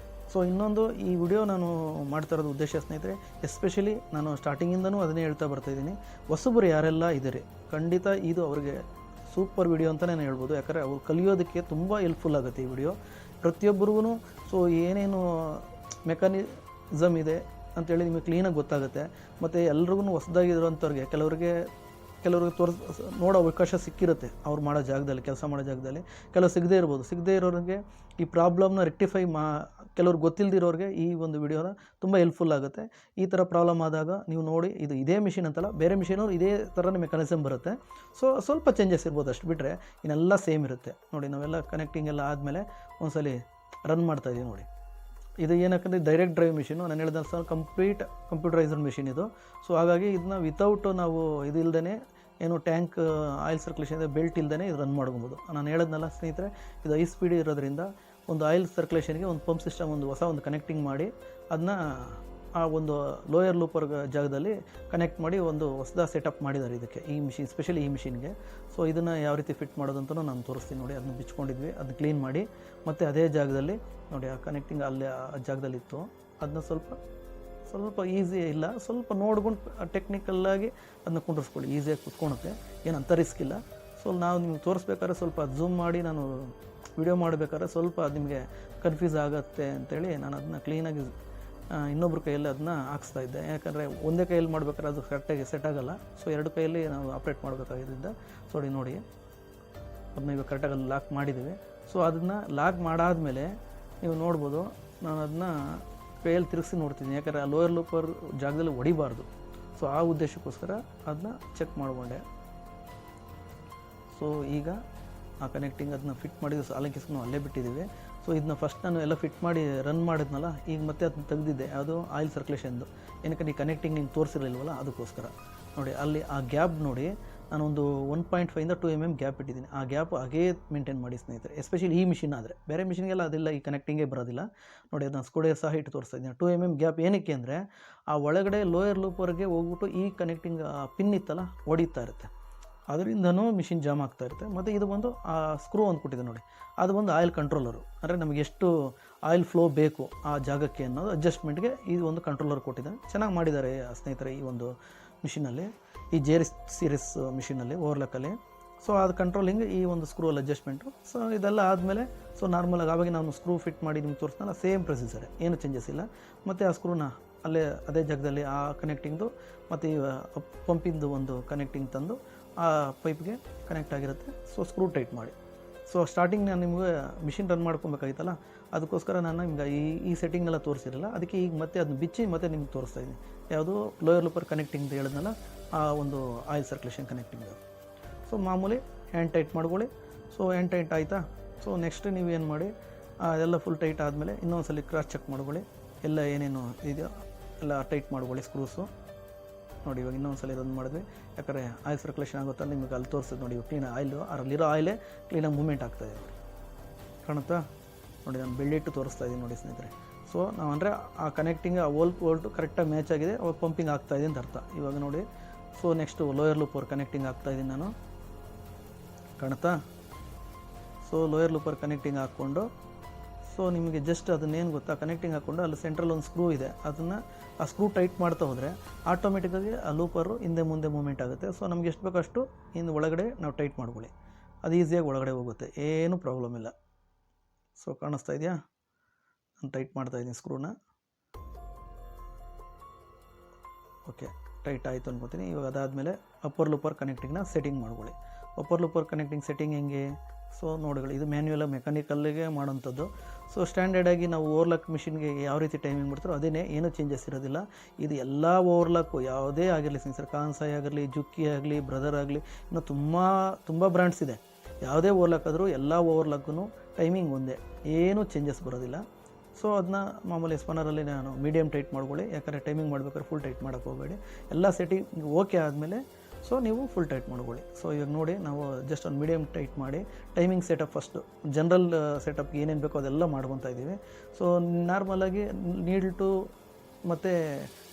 ಸೊ ಇನ್ನೊಂದು, ಈ ವಿಡಿಯೋ ನಾನು ಮಾಡ್ತಾ ಇರೋದು ಉದ್ದೇಶ ಸ್ನೇಹಿತರೆ, ಎಸ್ಪೆಷಲಿ ನಾನು ಸ್ಟಾರ್ಟಿಂಗಿಂದನೂ ಅದನ್ನೇ ಹೇಳ್ತಾ ಬರ್ತಾಯಿದ್ದೀನಿ, ಹೊಸಬರು ಯಾರೆಲ್ಲ ಇದ್ದೀರಿ ಖಂಡಿತ ಇದು ಅವರಿಗೆ ಸೂಪರ್ ವಿಡಿಯೋ ಅಂತಲೇ ನಾನು ಹೇಳ್ಬೋದು. ಯಾಕಂದರೆ ಅವ್ರು ಕಲಿಯೋದಕ್ಕೆ ತುಂಬ ಹೆಲ್ಪ್ಫುಲ್ ಆಗುತ್ತೆ ಈ ವಿಡಿಯೋ ಪ್ರತಿಯೊಬ್ಬರಿಗೂ. ಸೊ ಏನೇನು ಮೆಕ್ಯಾನಿಸಮ್ ಇದೆ ಅಂತೇಳಿ ನಿಮಗೆ ಕ್ಲೀನಾಗಿ ಗೊತ್ತಾಗುತ್ತೆ. ಮತ್ತು ಎಲ್ರಿಗೂ ಹೊಸದಾಗಿರೋಂಥವ್ರಿಗೆ ಕೆಲವ್ರಿಗೆ ನೋಡೋ ಅವಕಾಶ ಸಿಕ್ಕಿರುತ್ತೆ ಅವ್ರು ಮಾಡೋ ಜಾಗದಲ್ಲಿ, ಕೆಲಸ ಮಾಡೋ ಜಾಗದಲ್ಲಿ. ಕೆಲವು ಸಿಗದೇ ಇರ್ಬೋದು. ಸಿಗದೇ ಇರೋರಿಗೆ ಈ ಪ್ರಾಬ್ಲಮ್ನ ರೆಕ್ಟಿಫೈ ಕೆಲವ್ರು ಗೊತ್ತಿಲ್ಲದಿರೋರಿಗೆ ಈ ಒಂದು ವಿಡಿಯೋನ ತುಂಬ ಹೆಲ್ಪ್ಫುಲ್ ಆಗುತ್ತೆ. ಈ ಥರ ಪ್ರಾಬ್ಲಮ್ ಆದಾಗ ನೀವು ನೋಡಿ, ಇದು ಇದೇ ಮಿಷಿನ್ ಅಂತಲ್ಲ, ಬೇರೆ ಮಿಷಿನವ್ರು ಇದೇ ಥರನೇ ಮೆಕ್ಯಾನಿಸಮ್ ಬರುತ್ತೆ. ಸೊ ಸ್ವಲ್ಪ ಚೇಂಜಸ್ ಇರ್ಬೋದು, ಅಷ್ಟು ಬಿಟ್ಟರೆ ಇನ್ನೆಲ್ಲ ಸೇಮ್ ಇರುತ್ತೆ. ನೋಡಿ, ನಾವೆಲ್ಲ ಕನೆಕ್ಟಿಂಗ್ ಎಲ್ಲ ಆದಮೇಲೆ ಒಂದ್ಸಲಿ ರನ್ ಮಾಡ್ತಾಯಿದ್ದೀವಿ ನೋಡಿ. ಇದು ಏನಕ್ಕಂದರೆ ಡೈರೆಕ್ಟ್ ಡ್ರೈವ್ ಮಿಷಿನು, ನಾನು ಹೇಳಿದ ಸಹ ಕಂಪ್ಲೀಟ್ ಕಂಪ್ಯೂಟರೈಸ್ಡ್ ಮಿಷಿನ್ ಇದು. ಸೊ ಹಾಗಾಗಿ ಇದನ್ನ ವಿತೌಟ್ ನಾವು ಇದು ಇಲ್ಲದೇ ಏನು ಟ್ಯಾಂಕ್ ಆಯಿಲ್ ಸರ್ಕ್ಯುಲೇಷನ್ ಇದೆ ಬೆಲ್ಟ್ ಇಲ್ಲದೇ ಇದು ರನ್ ಮಾಡ್ಕೊಬೋದು. ನಾನು ಹೇಳಿದ್ನಲ್ಲ ಸ್ನೇಹಿತರೆ, ಇದು ಹೈ ಸ್ಪೀಡ್ ಇರೋದ್ರಿಂದ ಒಂದು ಆಯಿಲ್ ಸರ್ಕ್ಯುಲೇಷನ್ಗೆ ಒಂದು ಪಂಪ್ ಸಿಸ್ಟಮ್ ಹೊಸ ಒಂದು ಕನೆಕ್ಟಿಂಗ್ ಮಾಡಿ ಅದನ್ನ ಆ ಒಂದು ಲೋಯರ್ ಲೂಪರ್ ಜಾಗದಲ್ಲಿ ಕನೆಕ್ಟ್ ಮಾಡಿ ಒಂದು ಹೊಸದ ಸೆಟಪ್ ಮಾಡಿದ್ದಾರೆ ಇದಕ್ಕೆ, ಈ ಮಿಷಿನ್, ಸ್ಪೆಷಲಿ ಈ ಮಿಷಿನ್ಗೆ. ಸೊ ಇದನ್ನು ಯಾವ ರೀತಿ ಫಿಟ್ ಮಾಡೋದಂತಲೂ ನಾನು ತೋರಿಸ್ತೀನಿ ನೋಡಿ. ಅದನ್ನ ಬಿಚ್ಕೊಂಡಿದ್ವಿ, ಅದನ್ನ ಕ್ಲೀನ್ ಮಾಡಿ ಮತ್ತು ಅದೇ ಜಾಗದಲ್ಲಿ ನೋಡಿ ಆ ಕನೆಕ್ಟಿಂಗ್ ಅಲ್ಲೇ ಆ ಜಾಗದಲ್ಲಿತ್ತು. ಅದನ್ನ ಸ್ವಲ್ಪ ಈಸಿ ಇಲ್ಲ, ಸ್ವಲ್ಪ ನೋಡ್ಕೊಂಡು ಟೆಕ್ನಿಕಲ್ಲಾಗಿ ಅದನ್ನ ಕುಂಡಿಸ್ಕೊಳ್ಳಿ, ಈಸಿಯಾಗಿ ಕುತ್ಕೊಳುತ್ತೆ, ಏನಂತ ರಿಸ್ಕ್ ಇಲ್ಲ. ಸೊ ನಾವು ನಿಮ್ಗೆ ತೋರಿಸ್ಬೇಕಾದ್ರೆ ಸ್ವಲ್ಪ ಝೂಮ್ ಮಾಡಿ ನಾನು ವಿಡಿಯೋ ಮಾಡಬೇಕಾದ್ರೆ ಸ್ವಲ್ಪ ಅದು ನಿಮಗೆ ಕನ್ಫ್ಯೂಸ್ ಆಗುತ್ತೆ ಅಂತೇಳಿ ನಾನು ಅದನ್ನ ಕ್ಲೀನಾಗಿ ಇನ್ನೊಬ್ರ ಕೈಯಲ್ಲಿ ಅದನ್ನ ಹಾಕ್ಸ್ತಾ ಇದ್ದೆ. ಯಾಕಂದರೆ ಒಂದೇ ಕೈಯಲ್ಲಿ ಮಾಡ್ಬೇಕಾದ್ರೆ ಅದು ಕರೆಕ್ಟಾಗಿ ಸೆಟ್ ಆಗೋಲ್ಲ. ಸೊ ಎರಡು ಕೈಯಲ್ಲಿ ನಾವು ಆಪ್ರೇಟ್ ಮಾಡಬೇಕಾಗಿದ್ದರಿಂದ ನೋಡಿ ಅದನ್ನ ಇವಾಗ ಕರೆಕ್ಟಾಗಿ ಅಲ್ಲಿ ಲಾಕ್ ಮಾಡಿದ್ದೀವಿ. ಸೊ ಅದನ್ನು ಲಾಕ್ ಮಾಡಾದಮೇಲೆ ನೀವು ನೋಡ್ಬೋದು, ನಾನು ಅದನ್ನ ಕೈಯಲ್ಲಿ ತಿರುಗಿಸಿ ನೋಡ್ತಿದ್ದೀನಿ. ಯಾಕಂದರೆ ಆ ಲೋಯರ್ ಲೂಪರ್ ಜಾಗದಲ್ಲಿ ಹೊಡಿಬಾರ್ದು. ಸೊ ಆ ಉದ್ದೇಶಕ್ಕೋಸ್ಕರ ಅದನ್ನ ಚೆಕ್ ಮಾಡಿಕೊಂಡೆ. ಸೊ ಈಗ ಆ ಕನೆಕ್ಟಿಂಗ್ ಅದನ್ನ ಫಿಟ್ ಮಾಡಿದ್ದು ಸಾಲಂಕಿಸ್ಕೊಂಡು ಅಲ್ಲೇ ಬಿಟ್ಟಿದ್ದೀವಿ. ಸೊ ಇದನ್ನ ಫಸ್ಟ್ ನಾನು ಎಲ್ಲ ಫಿಟ್ ಮಾಡಿ ರನ್ ಮಾಡಿದ್ನಲ್ಲ, ಈಗ ಮತ್ತೆ ಅದನ್ನ ತೆಗೆದಿದ್ದೆ, ಯಾವುದು ಆಯಿಲ್ ಸರ್ಕ್ಯುಲೇಷನ್ದು. ಏನಕ್ಕೆ ಈ ಕನೆಕ್ಟಿಂಗ್ ನಿಮ್ಗೆ ತೋರಿಸಿರಲಿಲ್ವಲ್ಲ ಅದಕ್ಕೋಸ್ಕರ. ನೋಡಿ ಅಲ್ಲಿ ಆ ಗ್ಯಾಪ್ ನೋಡಿ, ನಾನೊಂದು 1.5 2 mm ಗ್ಯಾಪ್ ಇಟ್ಟಿದ್ದೀನಿ. ಆ ಗ್ಯಾಪ್ ಹಾಗೇ ಮೇಂಟೈನ್ ಮಾಡಿ ಸ್ನೇಹಿತರೆ, ಎಸ್ಪೆಷಲಿ ಈ ಮಿಷಿನ್ ಆದರೆ. ಬೇರೆ ಮಿಷಿನ್ಗೆಲ್ಲ ಅದೆಲ್ಲ ಈ ಕನೆಕ್ಟಿಂಗೇ ಬರೋದಿಲ್ಲ. ನೋಡಿ ಅದನ್ನು ಸ್ಕೂಡೇ ಸಹ ಇಟ್ಟು ತೋರಿಸ್ತಾ ಇದ್ದೀನಿ. 2 mm ಗ್ಯಾಪ್ ಏನಕ್ಕೆ ಅಂದರೆ ಆ ಒಳಗಡೆ ಲೋಯರ್ ಲೂಪ್ವರೆಗೆ ಹೋಗ್ಬಿಟ್ಟು ಈ ಕನೆಕ್ಟಿಂಗ್ ಪಿನ್ ಇತ್ತಲ್ಲ ಹೊಡಿತಾ ಇರುತ್ತೆ, ಅದರಿಂದನೂ ಮಿಷಿನ್ ಜಾಮ್ ಆಗ್ತಾ ಇರುತ್ತೆ. ಮತ್ತು ಇದು ಬಂದು ಆ ಸ್ಕ್ರೂ ಒಂದು ಕೊಟ್ಟಿದೆ ನೋಡಿ, ಅದು ಒಂದು ಆಯಿಲ್ ಕಂಟ್ರೋಲರು. ಅಂದರೆ ನಮಗೆ ಎಷ್ಟು ಆಯಿಲ್ ಫ್ಲೋ ಬೇಕು ಆ ಜಾಗಕ್ಕೆ ಅನ್ನೋದು ಅಡ್ಜಸ್ಟ್ಮೆಂಟ್ಗೆ ಇದು ಒಂದು ಕಂಟ್ರೋಲರ್ ಕೊಟ್ಟಿದ್ದಾರೆ. ಚೆನ್ನಾಗಿ ಮಾಡಿದ್ದಾರೆ ಸ್ನೇಹಿತರೆ ಈ ಒಂದು ಮಿಷಿನಲ್ಲಿ, ಈ ಸೀರೀಸ್ ಮಿಷಿನಲ್ಲಿ ಓವರ್ಲಕ್ಕಲ್ಲಿ. ಸೊ ಅದು ಕಂಟ್ರೋಲಿಂಗ್ ಈ ಒಂದು ಸ್ಕ್ರೂ ಅಲ್ಲಿ ಅಡ್ಜಸ್ಟ್ಮೆಂಟು. ಸೊ ಇದೆಲ್ಲ ಆದಮೇಲೆ ಸೊ ನಾರ್ಮಲಾಗಿ ಆವಾಗ ನಾನು ಸ್ಕ್ರೂ ಫಿಟ್ ಮಾಡಿ ನಿಮ್ಗೆ ತೋರಿಸ್ತಾನೆ, ಸೇಮ್ ಪ್ರೊಸೀಜರ್, ಏನು ಚೇಂಜಸ್ ಇಲ್ಲ. ಮತ್ತು ಆ ಸ್ಕ್ರೂನ ಅಲ್ಲೇ ಅದೇ ಜಾಗದಲ್ಲಿ ಆ ಕನೆಕ್ಟಿಂಗ್ದು ಮತ್ತು ಈ ಪಂಪಿಂದು ಒಂದು ಕನೆಕ್ಟಿಂಗ್ ತಂದು ಆ ಪೈಪ್ಗೆ ಕನೆಕ್ಟ್ ಆಗಿರುತ್ತೆ. ಸೊ ಸ್ಕ್ರೂ ಟೈಟ್ ಮಾಡಿ. ಸೊ ಸ್ಟಾರ್ಟಿಂಗ್ ನಾನು ನಿಮಗೆ ಮಿಷಿನ್ ರನ್ ಮಾಡ್ಕೊಬೇಕಾಗಿತ್ತಲ್ಲ, ಅದಕ್ಕೋಸ್ಕರ ನಾನು ನಿಮ್ಗೆ ಈ ಸೆಟ್ಟಿಂಗ್ನೆಲ್ಲ ತೋರಿಸಿರಲಿಲ್ಲ. ಅದಕ್ಕೆ ಈಗ ಮತ್ತೆ ಅದನ್ನ ಬಿಚ್ಚಿ ಮತ್ತೆ ನಿಮ್ಗೆ ತೋರಿಸ್ತಾ ಇದ್ದೀನಿ. ಯಾವುದು ಲೋಯರ್ ಲೂಪರ್ ಕನೆಕ್ಟಿಂಗ್ ಅಂತ ಹೇಳಿದ್ನಲ್ಲ, ಆ ಒಂದು ಆಯಿಲ್ ಸರ್ಕ್ಯುಲೇಷನ್ ಕನೆಕ್ಟಿಂಗ್. ಸೊ ಮಾಮೂಲಿ ಹ್ಯಾಂಡ್ ಟೈಟ್ ಮಾಡ್ಕೊಳ್ಳಿ. ಸೊ ಹ್ಯಾಂಡ್ ಟೈಟ್ ಆಯಿತಾ. ಸೊ ನೆಕ್ಸ್ಟ್ ನೀವೇನು ಮಾಡಿ, ಎಲ್ಲ ಫುಲ್ ಟೈಟ್ ಆದಮೇಲೆ ಇನ್ನೊಂದ್ಸಲಿ ಕ್ರಾಸ್ ಚೆಕ್ ಮಾಡ್ಕೊಳ್ಳಿ, ಎಲ್ಲ ಏನೇನು ಇದೆಯೋ ಎಲ್ಲ ಟೈಟ್ ಮಾಡ್ಕೊಳ್ಳಿ ಸ್ಕ್ರೂಸು. ನೋಡಿ ಇವಾಗ ಇನ್ನೊಂದ್ಸಲ ರನ್ ಮಾಡಿದ್ವಿ, ಯಾಕಂದರೆ ಆಯಿಲ್ ಸರ್ಕ್ಯುಲೇಷನ್ ಆಗುತ್ತಲ್ಲ ನಿಮಗೆ ಅಲ್ಲಿ ತೋರಿಸ್ತದೆ ನೋಡಿ. ಕ್ಲೀನ್ ಆಯಿಲು ಅದರಲ್ಲಿರೋ ಆಯಿಲೇ ಕ್ಲೀನಾಗಿ ಮೂವ್ಮೆಂಟ್ ಆಗ್ತಾಯಿದೆ ನೋಡಿ, ಕಾಣುತ್ತಾ ನೋಡಿ. ನಾನು ಬೆಳ್ಳಿಟ್ಟು ತೋರಿಸ್ತಾ ಇದ್ದೀನಿ ನೋಡಿ ಸ್ನೇಹಿತರೆ. ಸೊ ನಾವು ಅಂದರೆ ಆ ಕನೆಕ್ಟಿಂಗ್ ಆ ವೋಲ್ಟು ಕರೆಕ್ಟಾಗಿ ಮ್ಯಾಚ್ ಆಗಿದೆ, ಅವಾಗ ಪಂಪಿಂಗ್ ಆಗ್ತಾಯಿದೆ ಅಂತ ಅರ್ಥ. ಇವಾಗ ನೋಡಿ, so next lower looper connecting ಆಗ್ತಾಯಿದ್ದೀನಿ ನಾನು, ಕಾಣುತ್ತಾ. ಸೊ ಲೋಯರ್ ಲೂಪರ್ ಕನೆಕ್ಟಿಂಗ್ ಹಾಕ್ಕೊಂಡು, ಸೊ ನಿಮಗೆ ಜಸ್ಟ್ ಅದನ್ನೇನು ಗೊತ್ತಾ, ಕನೆಕ್ಟಿಂಗ್ ಹಾಕ್ಕೊಂಡು ಅಲ್ಲಿ ಸೆಂಟ್ರಲ್ಲಿ ಒಂದು ಸ್ಕ್ರೂ ಇದೆ, ಅದನ್ನು ಆ ಸ್ಕ್ರೂ ಟೈಟ್ ಮಾಡ್ತಾ ಹೋದರೆ ಆಟೋಮೆಟಿಕ್ಕಾಗಿ ಆ ಲೂಪರು ಹಿಂದೆ ಮುಂದೆ ಮೂವ್ಮೆಂಟ್ ಆಗುತ್ತೆ. ಸೊ ನಮ್ಗೆ ಎಷ್ಟು ಬೇಕೋ ಅಷ್ಟು ಹಿಂದೆ ಒಳಗಡೆ ನಾವು ಟೈಟ್ ಮಾಡ್ಕೊಳ್ಳಿ, ಅದು ಈಸಿಯಾಗಿ ಒಳಗಡೆ ಹೋಗುತ್ತೆ, ಏನೂ ಪ್ರಾಬ್ಲಮ್ ಇಲ್ಲ. ಸೊ ಕಾಣಿಸ್ತಾ ಇದೆಯಾ, ನಾನು ಟೈಟ್ ಮಾಡ್ತಾಯಿದ್ದೀನಿ ಸ್ಕ್ರೂನ. ಓಕೆ, ಟೈಟ್ ಆಯಿತು ಅನ್ಕೋತೀನಿ. ಇವಾಗ ಅದಾದಮೇಲೆ ಅಪ್ಪರ್ ಲೂಪರ್ ಕನೆಕ್ಟಿಂಗ್ನ ಸೆಟ್ಟಿಂಗ್ ಮಾಡ್ಕೊಳ್ಳಿ. ಅಪ್ಪರ್ ಲೂಪರ್ ಕನೆಕ್ಟಿಂಗ್ ಸೆಟ್ಟಿಂಗ್ ಹೆಂಗೆ, ಸೊ ನೋಡಿಕೊಳ್ಳಿ, ಇದು ಮ್ಯಾನ್ಯುಯಲ್ ಮೆಕ್ಯಾನಿಕಲ್ಗೆ ಮಾಡೋಂಥದ್ದು. ಸೊ ಸ್ಟ್ಯಾಂಡರ್ಡಾಗಿ ನಾವು ಓವರ್ಲಾಕ್ ಮಿಷಿನ್ಗೆ ಯಾವ ರೀತಿ ಟೈಮಿಂಗ್ ಮಾಡ್ತಾರೋ ಅದೇನೇ, ಏನೂ ಚೇಂಜಸ್ ಇರೋದಿಲ್ಲ. ಇದು ಎಲ್ಲ ಓವರ್ಲಾಕು ಯಾವುದೇ ಆಗಿರಲಿ ಸರ್, ಕಾನ್ಸಾಯ್ ಆಗಿರಲಿ, ಜುಕ್ಕಿ ಆಗಲಿ, ಬ್ರದರ್ ಆಗಲಿ, ಇನ್ನು ತುಂಬ ಬ್ರ್ಯಾಂಡ್ಸ್ ಇದೆ. ಯಾವುದೇ ಓವರ್ಲಾಕ್ ಆದರೂ ಎಲ್ಲ ಓವರ್ಲಾಕ್ಗೂ ಟೈಮಿಂಗ್ ಒಂದೇ, ಏನೂ ಚೇಂಜಸ್ ಬರೋದಿಲ್ಲ. ಸೊ ಅದನ್ನ ಮಾಮೂಲಿ ಸ್ಪನ್ನರಲ್ಲಿ ನಾನು ಮೀಡಿಯಮ್ ಟೈಟ್ ಮಾಡ್ಕೊಳ್ಳಿ, ಯಾಕಂದರೆ ಟೈಮಿಂಗ್ ಮಾಡ್ಬೇಕಾದ್ರೆ ಫುಲ್ ಟೈಟ್ ಮಾಡೋಕ್ಕೆ ಹೋಗಬೇಡಿ. ಎಲ್ಲ ಸೆಟ್ಟಿಂಗ್ ಓಕೆ ಆದಮೇಲೆ ಸೊ ನೀವು ಫುಲ್ ಟೈಟ್ ಮಾಡ್ಕೊಳ್ಳಿ. ಸೊ ಇವಾಗ ನೋಡಿ, ನಾವು ಜಸ್ಟ್ ಒಂದು ಮೀಡಿಯಮ್ ಟೈಟ್ ಮಾಡಿ ಟೈಮಿಂಗ್ ಸೆಟಪ್ ಫಸ್ಟು ಜನರಲ್ ಸೆಟಪ್ಗೆ ಏನೇನು ಬೇಕೋ ಅದೆಲ್ಲ ಮಾಡ್ಕೊತಾ ಇದ್ದೀವಿ. ಸೊ ನಾರ್ಮಲಾಗಿ ನೀಡಲ್ ಟು ಮತ್ತು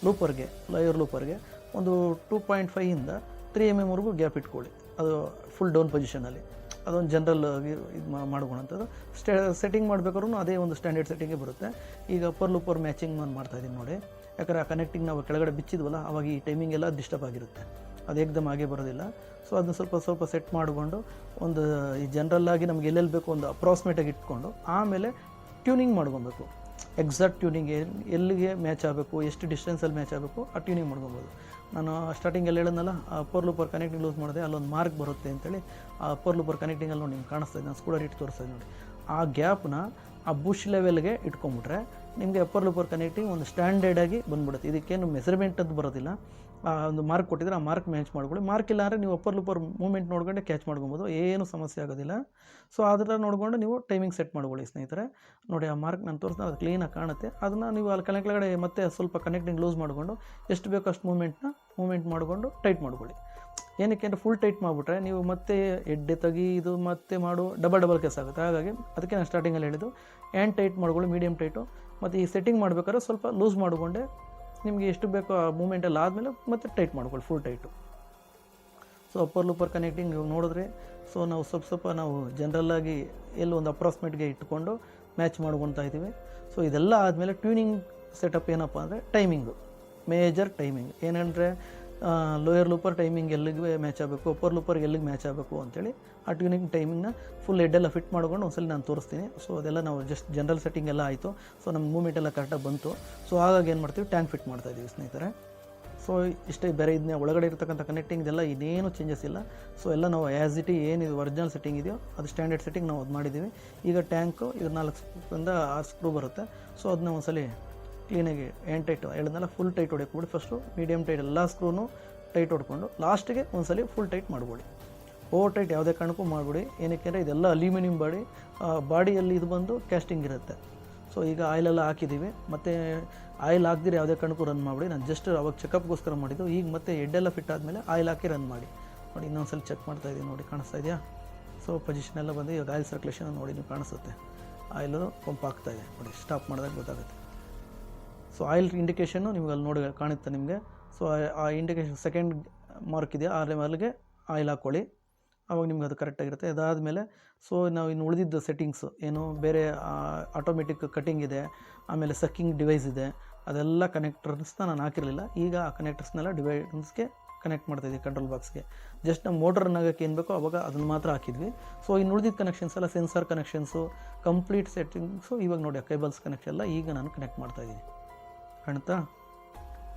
ಲೂಪರ್ಗೆ, ಲೋಯರ್ ಲೂಪರ್ಗೆ ಒಂದು 2.5 3 mm ವರೆಗೂ ಗ್ಯಾಪ್ ಇಟ್ಕೊಳ್ಳಿ, ಅದು ಫುಲ್ ಡೌನ್ ಪೊಸಿಷನಲ್ಲಿ. ಅದೊಂದು ಜನರಲ್ ಇದು ಮಾಡ್ಕೊಳ್ಳೋಂಥದ್ದು. ಸೆಟ್ಟಿಂಗ್ ಮಾಡ್ಬೇಕಾದ್ರೂ ಅದೇ ಒಂದು ಸ್ಟ್ಯಾಂಡರ್ಡ್ ಸೆಟ್ಟಿಂಗೇ ಬರುತ್ತೆ. ಈಗ ಅಪ್ಪರ್ ಲೂಪರ್ ಮ್ಯಾಚಿಂಗ್ ನಾನು ಮಾಡ್ತಾಯಿದ್ದೀನಿ ನೋಡಿ, ಯಾಕಂದರೆ ಆ ಕನೆಕ್ಟಿಂಗ್ ನಾವು ಕೆಳಗಡೆ ಬಿಚ್ಚಿದ್ವಲ್ಲ, ಅವಾಗ ಈ ಟೈಮಿಂಗ್ ಎಲ್ಲ ಡಿಸ್ಟರ್ಬ್ ಆಗಿರುತ್ತೆ, ಅದು ಏಕ್ದಮ್ ಆಗೇ ಬರೋದಿಲ್ಲ. ಸೊ ಅದನ್ನ ಸ್ವಲ್ಪ ಸೆಟ್ ಮಾಡಿಕೊಂಡು ಒಂದು ಈ ಜನರಲ್ಲಾಗಿ ನಮ್ಗೆ ಎಲ್ಲೆಲ್ಲಿ ಬೇಕು ಒಂದು ಅಪ್ರಾಕ್ಸಿಮೇಟಾಗಿ ಇಟ್ಕೊಂಡು ಆಮೇಲೆ ಟ್ಯೂನಿಂಗ್ ಮಾಡ್ಕೊಬೇಕು. ಎಕ್ಸಾಕ್ಟ್ ಟ್ಯೂನಿಂಗ್ ಎಲ್ಲಿಗೆ ಮ್ಯಾಚ್ ಆಗಬೇಕು, ಎಷ್ಟು ಡಿಸ್ಟೆನ್ಸಲ್ಲಿ ಮ್ಯಾಚ್ ಆಗಬೇಕು ಆ ಟ್ಯೂನಿಂಗ್ ಮಾಡ್ಕೊಬೋದು. ನಾನು ಸ್ಟಾರ್ಟಿಂಗಲ್ಲಿ ಹೇಳಿದ್ನಲ್ಲ, ಅಪ್ಪರ್ ಲೂಪರ್ ಕನೆಕ್ಟಿಂಗ್ ಲೂಸ್ ಮಾಡಿದೆ, ಅಲ್ಲೊಂದು ಮಾರ್ಕ್ ಬರುತ್ತೆ ಅಂತೇಳಿ, ಆ ಅಪ್ಪರ್ ಲೂಪರ್ ಕನೆಕ್ಟಿಂಗಲ್ಲಿ ನೋಡಿ ನಿಮ್ಗೆ ಕಾಣಿಸ್ತಾ ಇದೆ, ನಾನು ಸ್ಕೂಡರ್ ಇಟ್ಟು ತೋರಿಸ್ತಾ ನೋಡಿ. ಆ ಗ್ಯಾಪ್ನ ಆ ಬುಷ್ ಲೆವೆಲ್ಗೆ ಇಟ್ಕೊಂಬಿಟ್ರೆ ನಿಮಗೆ ಅಪ್ಪರ್ ಲೂಪರ್ ಕನೆಕ್ಟಿಂಗ್ ಒಂದು ಸ್ಟ್ಯಾಂಡರ್ಡಾಗಿ ಬಂದ್ಬಿಡುತ್ತೆ. ಇದಕ್ಕೇನು ಮೆಸರ್ಮೆಂಟ್ ಅಂತ ಬರೋದಿಲ್ಲ. ಒಂದು ಮಾರ್ಕ್ ಕೊಟ್ಟಿದ್ರೆ ಆ ಮಾರ್ಕ್ ಮ್ಯಾಚ್ ಮಾಡ್ಕೊಳ್ಳಿ. ಮಾರ್ಕ್ ಇಲ್ಲ ಅಂದರೆ ನೀವು ಅಪ್ಪರ್ ಲೂಪರ್ ಮೂವ್ಮೆಂಟ್ ನೋಡ್ಕೊಂಡೆ ಕ್ಯಾಚ್ ಮಾಡ್ಕೊಬೋದು, ಏನು ಸಮಸ್ಯೆ ಆಗೋದಿಲ್ಲ. ಸೊ ಅದರ ನೋಡಿಕೊಂಡು ನೀವು ಟೈಮಿಂಗ್ ಸೆಟ್ ಮಾಡ್ಕೊಳ್ಳಿ ಸ್ನೇಹಿತರೆ. ನೋಡಿ ಆ ಮಾರ್ಕ್ ನಾನು ತೋರಿಸ್ತಾ, ಅದು ಕ್ಲೀನಾಗಿ ಕಾಣುತ್ತೆ. ಅದನ್ನು ನೀವು ಅಲ್ಲಿ ಕೆಳಗಡೆ ಮತ್ತೆ ಸ್ವಲ್ಪ ಕನೆಕ್ಟಿಂಗ್ ಲೂಸ್ ಮಾಡಿಕೊಂಡು ಎಷ್ಟು ಬೇಕೋ ಅಷ್ಟು ಮೂವ್ಮೆಂಟ್ ಮಾಡಿಕೊಂಡು ಟೈಟ್ ಮಾಡ್ಕೊಳ್ಳಿ. ಏನಕ್ಕೆ ಅಂದರೆ ಫುಲ್ ಟೈಟ್ ಮಾಡಿಬಿಟ್ರೆ ನೀವು ಮತ್ತೆ ಎಡ್ಡೆ ತೆಗಿ ಇದು ಮತ್ತೆ ಮಾಡು ಡಬಲ್ ಕೇಸ್ ಆಗುತ್ತೆ. ಹಾಗಾಗಿ ಅದಕ್ಕೆ ನಾನು ಸ್ಟಾರ್ಟಿಂಗಲ್ಲಿ ಹೇಳಿದ್ದು ಹ್ಯಾಂಡ್ ಟೈಟ್ ಮಾಡ್ಕೊಳ್ಳಿ, ಮೀಡಿಯಮ್ ಟೈಟು. ಮತ್ತು ಈ ಸೆಟ್ಟಿಂಗ್ ಮಾಡ್ಬೇಕಾದ್ರೆ ಸ್ವಲ್ಪ ಲೂಸ್ ಮಾಡಿಕೊಂಡೆ ನಿಮಗೆ ಎಷ್ಟು ಬೇಕೋ ಆ ಮೂಮೆಂಟಲ್ಲಿ ಆದಮೇಲೆ ಮತ್ತೆ ಟೈಟ್ ಮಾಡ್ಕೊಳ್ಳಿ, full tight. So upper looper connecting ಇವಾಗ ನೋಡಿದ್ರೆ, ಸೊ ನಾವು ಸ್ವಲ್ಪ ನಾವು ಜನರಲ್ಲಾಗಿ ಎಲ್ಲೋ ಒಂದು ಅಪ್ರಾಕ್ಸಿಮೇಟ್ಗೆ ಇಟ್ಕೊಂಡು ಮ್ಯಾಚ್ ಮಾಡ್ಕೊತಾ ಇದ್ದೀವಿ. ಸೊ ಇದೆಲ್ಲ ಆದಮೇಲೆ ಟ್ಯೂನಿಂಗ್ ಸೆಟಪ್ ಏನಪ್ಪ ಅಂದರೆ ಟೈಮಿಂಗು, ಮೇಜರ್ ಟೈಮಿಂಗ್ ಏನಂದರೆ ಲೋಯರ್ ಲೂಪರ್ ಟೈಮಿಂಗ್ ಎಲ್ಲಿಗೆ ಮ್ಯಾಚ್ ಆಗಬೇಕು, ಅಪ್ಪರ್ ಲೂಪರ್ಗೆ ಎಲ್ಲಿಗೆ ಮ್ಯಾಚ್ ಆಗಬೇಕು ಅಂತೇಳಿ ಆ ಟ್ಯೂನಿಂಗ್ ಟೈಮಿಂಗ್ನ ಫುಲ್ ಹೆಡ್ಡೆಲ್ಲ ಫಿಟ್ ಮಾಡ್ಕೊಂಡು ಒಂದ್ಸಲಿ ನಾನು ತೋರಿಸ್ತೀನಿ. ಸೊ ಅದೆಲ್ಲ ನಾವು ಜಸ್ಟ್ ಜನರಲ್ ಸೆಟ್ಟಿಂಗ್ ಎಲ್ಲ ಆಯಿತು. ಸೊ ನಮ್ಮ ಮೂಮೆಂಟ್ ಎಲ್ಲ ಕರೆಕ್ಟಾಗಿ ಬಂತು. ಸೊ ಹಾಗಾಗಿ ಏನು ಮಾಡ್ತೀವಿ, ಟ್ಯಾಂಕ್ ಫಿಟ್ ಮಾಡ್ತಾಯಿದ್ದೀವಿ ಸ್ನೇಹಿತರೆ. ಸೊ ಇಷ್ಟೇ, ಬೇರೆ ಇದನ್ನ ಒಳಗಡೆ ಇರ್ತಕ್ಕಂಥ ಕನೆಕ್ಟಿಂಗ್ ಇದೆಲ್ಲ ಇನ್ನೇನು ಚೇಂಜಸ್ ಇಲ್ಲ. ಸೊ ಎಲ್ಲ ನಾವು ಆ್ಯಸ್ ಇಟ್ ಏನಿದು ಒರಿಜಿನಲ್ ಸೆಟ್ಟಿಂಗ್ ಇದೆಯೋ ಅದು ಸ್ಟ್ಯಾಂಡರ್ಡ್ ಸೆಟ್ಟಿಂಗ್ ನಾವು ಅದು ಮಾಡಿದ್ದೀವಿ. ಈಗ ಟ್ಯಾಂಕು ಇದು 4 ಸ್ಕ್ರೂ ಬರುತ್ತೆ. ಸೊ ಅದನ್ನ ಒಂದ್ಸಲಿ ಕ್ಲೀನಾಗಿ ಹ್ಯಾಂಡ್ ಟೈಟ್ ಹೇಳಿದ್ನಲ್ಲ, ಫುಲ್ ಟೈಟ್ ಹೊಡೆಯಕ್ಕೆ ಫಸ್ಟು ಮೀಡಿಯಮ್ ಟೈಟ್ ಎಲ್ಲ ಸ್ಕ್ರೂನು ಟೈಟ್ ಹೊಡ್ಕೊಂಡು ಲಾಸ್ಟಿಗೆ ಒಂದ್ಸಲಿ ಫುಲ್ ಟೈಟ್ ಮಾಡ್ಕೊಳ್ಳಿ. ಓವರ್ ಟೈಟ್ ಯಾವುದೇ ಕಾರಣಕ್ಕೂ ಮಾಡಿಬಿಡಿ. ಏನಕ್ಕೆ ಅಂದರೆ ಇದೆಲ್ಲ ಅಲ್ಯೂಮಿನಿಯಂ ಬಾಡಿಯಲ್ಲಿ ಇದು ಬಂದು ಕ್ಯಾಸ್ಟಿಂಗ್ ಇರುತ್ತೆ. ಸೊ ಈಗ ಆಯಿಲೆಲ್ಲ ಹಾಕಿದ್ದೀವಿ, ಮತ್ತು ಆಯಿಲ್ ಹಾಕ್ದಿರ ಯಾವುದೇ ಕಾರಣಕ್ಕೂ ರನ್ ಮಾಡಿಬಿಡಿ. ನಾನು ಜಸ್ಟ್ ಅವಾಗ ಚೆಕಪ್ಗೋಸ್ಕರ ಮಾಡಿದ್ದು. ಈಗ ಮತ್ತೆ ಹೆಡ್ಡೆಲ್ಲ ಫಿಟ್ ಆದಮೇಲೆ ಆಯಿಲ್ ಹಾಕಿ ರನ್ ಮಾಡಿ. ನೋಡಿ ಇನ್ನೊಂದು ಸಲ ಚೆಕ್ ಮಾಡ್ತಾಯಿದ್ದೀನಿ, ನೋಡಿ ಕಾಣಿಸ್ತಾ ಇದೆಯಾ? ಸೊ ಪೊಸಿಷನ್ ಎಲ್ಲ ಬಂದು ಈಗ ಆಯಿಲ್ ಸರ್ಕ್ಯುಲೇಷನ್ ನೋಡಿ ನೀವು ಕಾಣಿಸುತ್ತೆ, ಆಯಿಲು ಪಂಪ್ ಆಗ್ತಾಯಿದೆ ನೋಡಿ. ಸ್ಟಾಪ್ ಮಾಡಿದಾಗ ಗೊತ್ತಾಗುತ್ತೆ. ಸೊ ಆಯಿಲ್ ಇಂಡಿಕೇಷನ್ನು ನಿಮ್ಗೆ ಅಲ್ಲಿ ನೋಡಿ ಕಾಣುತ್ತೆ ನಿಮಗೆ. ಸೊ ಆ ಇಂಡಿಕೇಷನ್ ಸೆಕೆಂಡ್ ಮಾರ್ಕ್ ಇದೆಯಾ, ಆ ಲೆವೆಲ್ಗೆ ಆಯಿಲ್ ಹಾಕ್ಕೊಳ್ಳಿ, ಆವಾಗ ನಿಮ್ಗೆ ಅದು ಕರೆಕ್ಟಾಗಿರುತ್ತೆ. ಅದಾದಮೇಲೆ ಸೊ ನಾವು ಇನ್ನು ಉಳಿದಿದ್ದ ಸೆಟ್ಟಿಂಗ್ಸು ಏನು ಬೇರೆ ಆಟೋಮೆಟಿಕ್ ಕಟಿಂಗ್ ಇದೆ, ಆಮೇಲೆ ಸಕ್ಕಿಂಗ್ ಡಿವೈಸ್ ಇದೆ, ಅದೆಲ್ಲ ಕನೆಕ್ಟರ್ಸ್ನ ನಾನು ಹಾಕಿರಲಿಲ್ಲ. ಈಗ ಆ ಕನೆಕ್ಟರ್ಸ್ನೆಲ್ಲ ಡಿವೈಸ್ಗೆ ಕನೆಕ್ಟ್ ಮಾಡ್ತಾಯಿದ್ವಿ ಕಂಟ್ರೋಲ್ ಬಾಕ್ಸ್ಗೆ. ಜಸ್ಟ್ ನಮ್ಮ ಮೋಟರ್ನಾಗಕ್ಕೆ ಏನು ಬೇಕೋ ಅವಾಗ ಅದನ್ನು ಮಾತ್ರ ಹಾಕಿದ್ವಿ. ಸೊ ಇನ್ನು ಉಳಿದಿದ್ದ ಕನೆಕ್ಷನ್ಸ್ ಎಲ್ಲ ಸೆನ್ಸಾರ್ ಕನೆಕ್ಷನ್ಸು, ಕಂಪ್ಲೀಟ್ ಸೆಟ್ಟಿಂಗ್ಸು ಇವಾಗ ನೋಡಿ ಕೇಬಲ್ಸ್ ಕನೆಕ್ಷನ್ ಎಲ್ಲ ಈಗ ನಾನು ಕನೆಕ್ಟ್ ಮಾಡ್ತಾಯಿದ್ದೀನಿ, ಕಾಣುತ್ತಾ?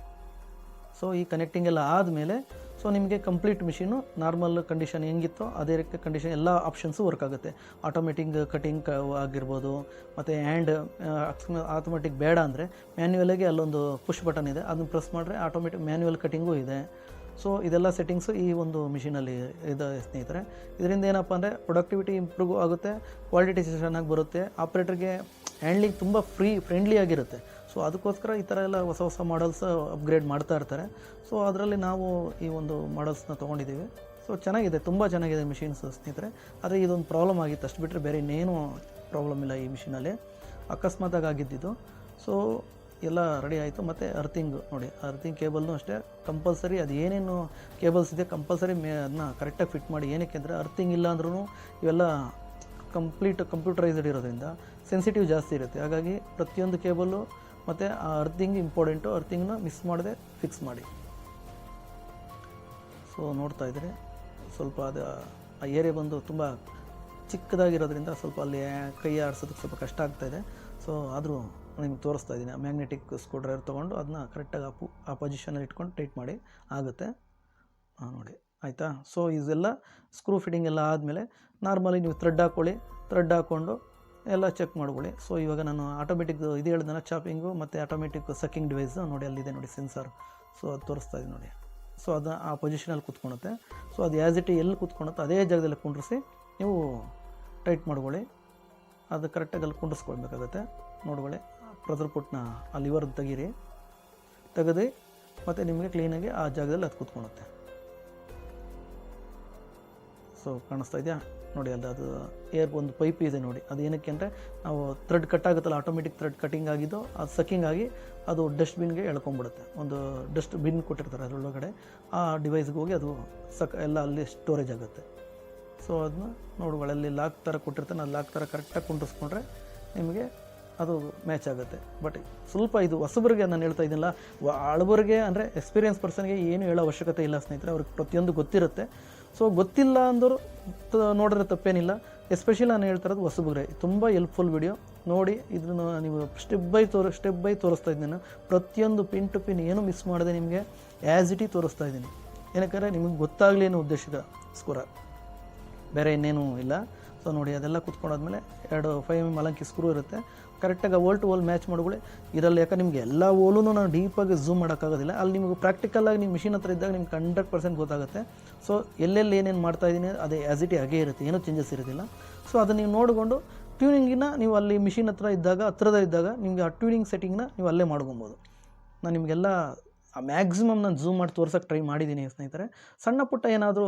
ಸೊ ಈ ಕನೆಕ್ಟಿಂಗ್ ಎಲ್ಲ ಆದಮೇಲೆ ಸೊ ನಿಮಗೆ ಕಂಪ್ಲೀಟ್ ಮಿಷಿನು ನಾರ್ಮಲ್ ಕಂಡೀಷನ್ ಹೆಂಗಿತ್ತೋ ಅದೇ ರೀತಿ ಕಂಡೀಷನ್ ಎಲ್ಲ ಆಪ್ಷನ್ಸು ವರ್ಕ್ ಆಗುತ್ತೆ. ಆಟೋಮೆಟಿಕ್ ಕಟಿಂಗ್ ಆಗಿರ್ಬೋದು, ಮತ್ತು ಹ್ಯಾಂಡ್ ಆಟೋಮೆಟಿಕ್ ಬೇಡ ಅಂದರೆ ಮ್ಯಾನ್ಯುವಲಿಗೆ ಅಲ್ಲೊಂದು ಪುಷ್ ಬಟನ್ ಇದೆ, ಅದನ್ನು ಪ್ರೆಸ್ ಮಾಡಿದ್ರೆ ಆಟೋಮೆಟಿಕ್ ಮ್ಯಾನ್ಯುವಲ್ ಕಟಿಂಗು ಇದೆ. ಸೊ ಇದೆಲ್ಲ ಸೆಟ್ಟಿಂಗ್ಸು ಈ ಒಂದು ಮಿಷಿನಲ್ಲಿ ಇದೆ ಸ್ನೇಹಿತರೆ. ಇದರಿಂದ ಏನಪ್ಪ ಅಂದರೆ ಪ್ರೊಡಕ್ಟಿವಿಟಿ ಇಂಪ್ರೂವ್ ಆಗುತ್ತೆ, ಕ್ವಾಲಿಟಿ ಚೆನ್ನಾಗಿ ಬರುತ್ತೆ, ಆಪ್ರೇಟರ್ಗೆ ಹ್ಯಾಂಡ್ಲಿಂಗ್ ತುಂಬ ಫ್ರೆಂಡ್ಲಿ ಆಗಿರುತ್ತೆ. ಸೊ ಅದಕ್ಕೋಸ್ಕರ ಈ ಥರ ಎಲ್ಲ ಹೊಸ ಹೊಸ ಮಾಡಲ್ಸ್ ಅಪ್ಗ್ರೇಡ್ ಮಾಡ್ತಾ ಇರ್ತಾರೆ. ಸೊ ಅದರಲ್ಲಿ ನಾವು ಈ ಒಂದು ಮಾಡಲ್ಸ್ನ ತೊಗೊಂಡಿದ್ದೀವಿ. ಸೊ ಚೆನ್ನಾಗಿದೆ, ತುಂಬ ಚೆನ್ನಾಗಿದೆ ಮಿಷಿನ್ಸ್ ಸ್ನೇಹಿತರೆ. ಆದರೆ ಇದೊಂದು ಪ್ರಾಬ್ಲಮ್ ಆಗಿತ್ತು, ಅಷ್ಟು ಬಿಟ್ಟರೆ ಬೇರೆ ಇನ್ನೇನು ಪ್ರಾಬ್ಲಮ್ ಇಲ್ಲ ಈ ಮಿಷಿನಲ್ಲಿ, ಅಕಸ್ಮಾತಾಗಿ ಆಗಿದ್ದಿದ್ದು. ಸೊ ಎಲ್ಲ ರೆಡಿ ಆಯಿತು. ಮತ್ತು ಅರ್ತಿಂಗ್ ನೋಡಿ, ಅರ್ತಿಂಗ್ ಕೇಬಲ್ನು ಅಷ್ಟೇ ಕಂಪಲ್ಸರಿ, ಅದು ಏನೇನು ಕೇಬಲ್ಸ್ ಇದೆ ಕಂಪಲ್ಸರಿ ಅದನ್ನ ಕರೆಕ್ಟಾಗಿ ಫಿಟ್ ಮಾಡಿ. ಏನಕ್ಕೆ ಅಂದರೆ ಅರ್ತಿಂಗ್ ಇಲ್ಲ ಅಂದ್ರೂ ಇವೆಲ್ಲ ಕಂಪ್ಯೂಟರೈಸ್ಡ್ ಇರೋದ್ರಿಂದ ಸೆನ್ಸಿಟಿವ್ ಜಾಸ್ತಿ ಇರುತ್ತೆ. ಹಾಗಾಗಿ ಪ್ರತಿಯೊಂದು ಕೇಬಲ್ಲು ಮತ್ತು ಆ ಅರ್ತಿಂಗ್ ಇಂಪಾರ್ಟೆಂಟು, ಅರ್ತಿಂಗ್ನ ಮಿಸ್ ಮಾಡದೆ ಫಿಕ್ಸ್ ಮಾಡಿ. ಸೊ ನೋಡ್ತಾ ಇದ್ದರೆ ಸ್ವಲ್ಪ ಅದು ಆ ಏರಿಯಾ ಬಂದು ತುಂಬ ಚಿಕ್ಕದಾಗಿರೋದ್ರಿಂದ ಸ್ವಲ್ಪ ಅಲ್ಲಿ ಕೈ ಆಡಿಸೋದಕ್ಕೆ ಸ್ವಲ್ಪ ಕಷ್ಟ ಆಗ್ತಾಯಿದೆ. ಸೊ ಆದರೂ ನಿಮ್ಗೆ ತೋರಿಸ್ತಾ ಇದ್ದೀನಿ, ಮ್ಯಾಗ್ನೆಟಿಕ್ ಸ್ಕ್ರೂ ಡ್ರೈವರ್ ತೊಗೊಂಡು ಅದನ್ನ ಕರೆಕ್ಟಾಗಿ ಆ ಪೊಸಿಷನಲ್ಲಿ ಇಟ್ಕೊಂಡು ಟೈಟ್ ಮಾಡಿ ಆಗುತ್ತೆ ನೋಡಿ, ಆಯಿತಾ? ಸೊ ಇದೆಲ್ಲ ಸ್ಕ್ರೂ ಫಿಟ್ಟಿಂಗ್ ಎಲ್ಲ ಆದಮೇಲೆ ನಾರ್ಮಲಿ ನೀವು ಥ್ರೆಡ್ ಹಾಕ್ಕೊಂಡು ಎಲ್ಲ ಚೆಕ್ ಮಾಡ್ಕೊಳ್ಳಿ. ಸೊ ಇವಾಗ ನಾನು ಆಟೋಮೆಟಿಕ್ ಇದು ಹೇಳಿದ್ನಲ್ಲ ಚಾಪಿಂಗು ಮತ್ತು ಆಟೋಮೆಟಿಕ್ ಸಕ್ಕಿಂಗ್ ಡಿವೈಸ್ ನೋಡಿ, ಅಲ್ಲಿದೆ ನೋಡಿ ಸೆನ್ಸಾರ್. ಸೊ ಅದು ತೋರಿಸ್ತಾ ಇದ್ದೀನಿ ನೋಡಿ. ಸೊ ಅದು ಆ ಪೊಸಿಷನಲ್ಲಿ ಕೂತ್ಕೊಳುತ್ತೆ. ಸೊ ಅದು ಆ್ಯಸ್ ಇಟ್ ಎಲ್ಲಿ ಕೂತ್ಕೊಳುತ್ತೆ ಅದೇ ಜಾಗದಲ್ಲಿ ಕುಂಡ್ರಿಸಿ ನೀವು ಟೈಟ್ ಮಾಡ್ಕೊಳ್ಳಿ. ಅದು ಕರೆಕ್ಟಾಗಿ ಅಲ್ಲಿ ಕುಂಡ್ರಿಸ್ಕೊಳ್ಬೇಕಾಗತ್ತೆ. ನೋಡ್ಕೊಳ್ಳಿ, ಪ್ರೆಸರ್ ಪುಟ್ನ ಆ ಲಿವರ್ ತೆಗೆದು ಮತ್ತು ನಿಮಗೆ ಕ್ಲೀನಾಗಿ ಆ ಜಾಗದಲ್ಲಿ ಅದು ಕೂತ್ಕೊಳುತ್ತೆ. ಸೊ ಕಾಣಿಸ್ತಾ ಇದೆಯಾ ನೋಡಿ, ಅದು ಏರ್ ಒಂದು ಪೈಪ್ ಇದೆ ನೋಡಿ. ಅದು ಏನಕ್ಕೆ ಅಂದರೆ ನಾವು ಥ್ರೆಡ್ ಕಟ್ ಆಗುತ್ತಲ್ಲ, ಆಟೋಮೆಟಿಕ್ ಥ್ರೆಡ್ ಕಟಿಂಗ್ ಆಗಿದ್ದು ಅದು ಸಕ್ಕಿಂಗ್ ಆಗಿ ಅದು ಡಸ್ಟ್ಬಿನ್ಗೆ ಎಳ್ಕೊಂಡ್ಬಿಡುತ್ತೆ. ಒಂದು ಡಸ್ಟ್ಬಿನ್ ಕೊಟ್ಟಿರ್ತಾರೆ ಅದರೊಳಗಡೆ, ಆ ಡಿವೈಸ್ಗೆ ಹೋಗಿ ಅದು ಎಲ್ಲ ಅಲ್ಲಿ ಸ್ಟೋರೇಜ್ ಆಗುತ್ತೆ. ಸೊ ಅದನ್ನ ನೋಡುಗಳಲ್ಲಿ ಲಾಕ್ ಥರ ಕೊಟ್ಟಿರ್ತಾನೆ, ಅದು ಲಾಕ್ ಥರ ಕರೆಕ್ಟಾಗಿ ಕುಂಡಿಸ್ಕೊಂಡ್ರೆ ನಿಮಗೆ ಅದು ಮ್ಯಾಚ್ ಆಗುತ್ತೆ. ಬಟ್ ಸ್ವಲ್ಪ ಇದು ಹೊಸಬರಿಗೆ ನಾನು ಹೇಳ್ತಾ ಇದ್ದೀನಲ್ಲ, ಹಳಬರಿಗೆ ಅಂದರೆ ಎಕ್ಸ್ಪೀರಿಯನ್ಸ್ ಪರ್ಸನ್ಗೆ ಏನು ಹೇಳೋ ಅವಶ್ಯಕತೆ ಇಲ್ಲ ಸ್ನೇಹಿತರೆ, ಅವ್ರಿಗೆ ಪ್ರತಿಯೊಂದು ಗೊತ್ತಿರುತ್ತೆ. ಸೊ ಗೊತ್ತಿಲ್ಲ ಅಂದರು ನೋಡಿದ್ರೆ ತಪ್ಪೇನಿಲ್ಲ. ಎಸ್ಪೆಷಲಿ ನಾನು ಹೇಳ್ತಾ ಇರೋದು ಹೊಸಬರಿಗೆ ತುಂಬ ಹೆಲ್ಪ್ಫುಲ್ ವಿಡಿಯೋ ನೋಡಿ. ಇದನ್ನು ನೀವು ಸ್ಟೆಪ್ ಬೈ ತೋರಿಸ್ತಾ ಇದ್ದೀನಿ. ಪ್ರತಿಯೊಂದು ಪಿನ್ ಟು ಪಿನ್ ಏನು ಮಿಸ್ ಮಾಡದೆ ನಿಮಗೆ ಆ್ಯಸ್ ಇಟ್ ಈಸ್ ತೋರಿಸ್ತಾ ಇದ್ದೀನಿ. ಏನಕ್ಕೆ ನಿಮಗೆ ಗೊತ್ತಾಗಲಿ ಅನ್ನೋ ಉದ್ದೇಶಕ್ಕೋಸ್ಕರ, ಬೇರೆ ಇನ್ನೇನೂ ಇಲ್ಲ. ಸೊ ನೋಡಿ, ಅದೆಲ್ಲ ಕುತ್ಕೊಂಡಾದ್ಮೇಲೆ 2 5mm ಅಲಂಕಿ ಸ್ಕ್ರೂ ಇರುತ್ತೆ, ಕರೆಕ್ಟಾಗಿ ವೋಲ್ ಟು ವೋಲ್ ಮ್ಯಾಚ್ ಮಾಡ್ಕೊಳ್ಳಿ. ಇದರಲ್ಲಿ ಯಾಕೆ ನಿಮಗೆ ಎಲ್ಲ ವೋಲೂ ನಾನು ಡೀಪಾಗಿ ಝೂಮ್ ಮಾಡೋಕ್ಕಾಗೋದಿಲ್ಲ. ಅಲ್ಲಿ ನಿಮಗೆ ಪ್ರಾಕ್ಟಿಕಲಾಗಿ ನಿಮ್ಮ ಮಿಷಿನ್ ಹತ್ರ ಇದ್ದಾಗ ನಿಮ್ಗೆ 100% ಗೊತ್ತಾಗುತ್ತೆ. ಸೊ ಎಲ್ಲೆಲ್ಲಿ ಏನೇನು ಮಾಡ್ತಾಯಿದ್ದೀನಿ ಅದೇ ಆ್ಯಸ್ ಇಟ್ ಹಾಗೇ ಇರುತ್ತೆ, ಏನೂ ಚೇಂಜಸ್ ಇರೋದಿಲ್ಲ. ಸೊ ಅದನ್ನು ನೀವು ನೋಡಿಕೊಂಡು ಟ್ಯೂನಿಂಗಿನ ನೀವು ಅಲ್ಲಿ ಮಿಷಿನ್ ಹತ್ರದಾಗ ನಿಮಗೆ ಆ ಟ್ಯೂನಿಂಗ್ ಸೆಟ್ಟಿಂಗ್ನ ನೀವು ಅಲ್ಲೇ ಮಾಡ್ಕೊಬೋದು. ನಾನು ನಿಮಗೆಲ್ಲ ಮ್ಯಾಕ್ಸಿಮಮ್ ನಾನು ಝೂಮ್ ಮಾಡಿ ತೋರ್ಸೋಕ್ಕೆ ಟ್ರೈ ಮಾಡಿದ್ದೀನಿ ಸ್ನೇಹಿತರೆ. ಸಣ್ಣ ಪುಟ್ಟ ಏನಾದರೂ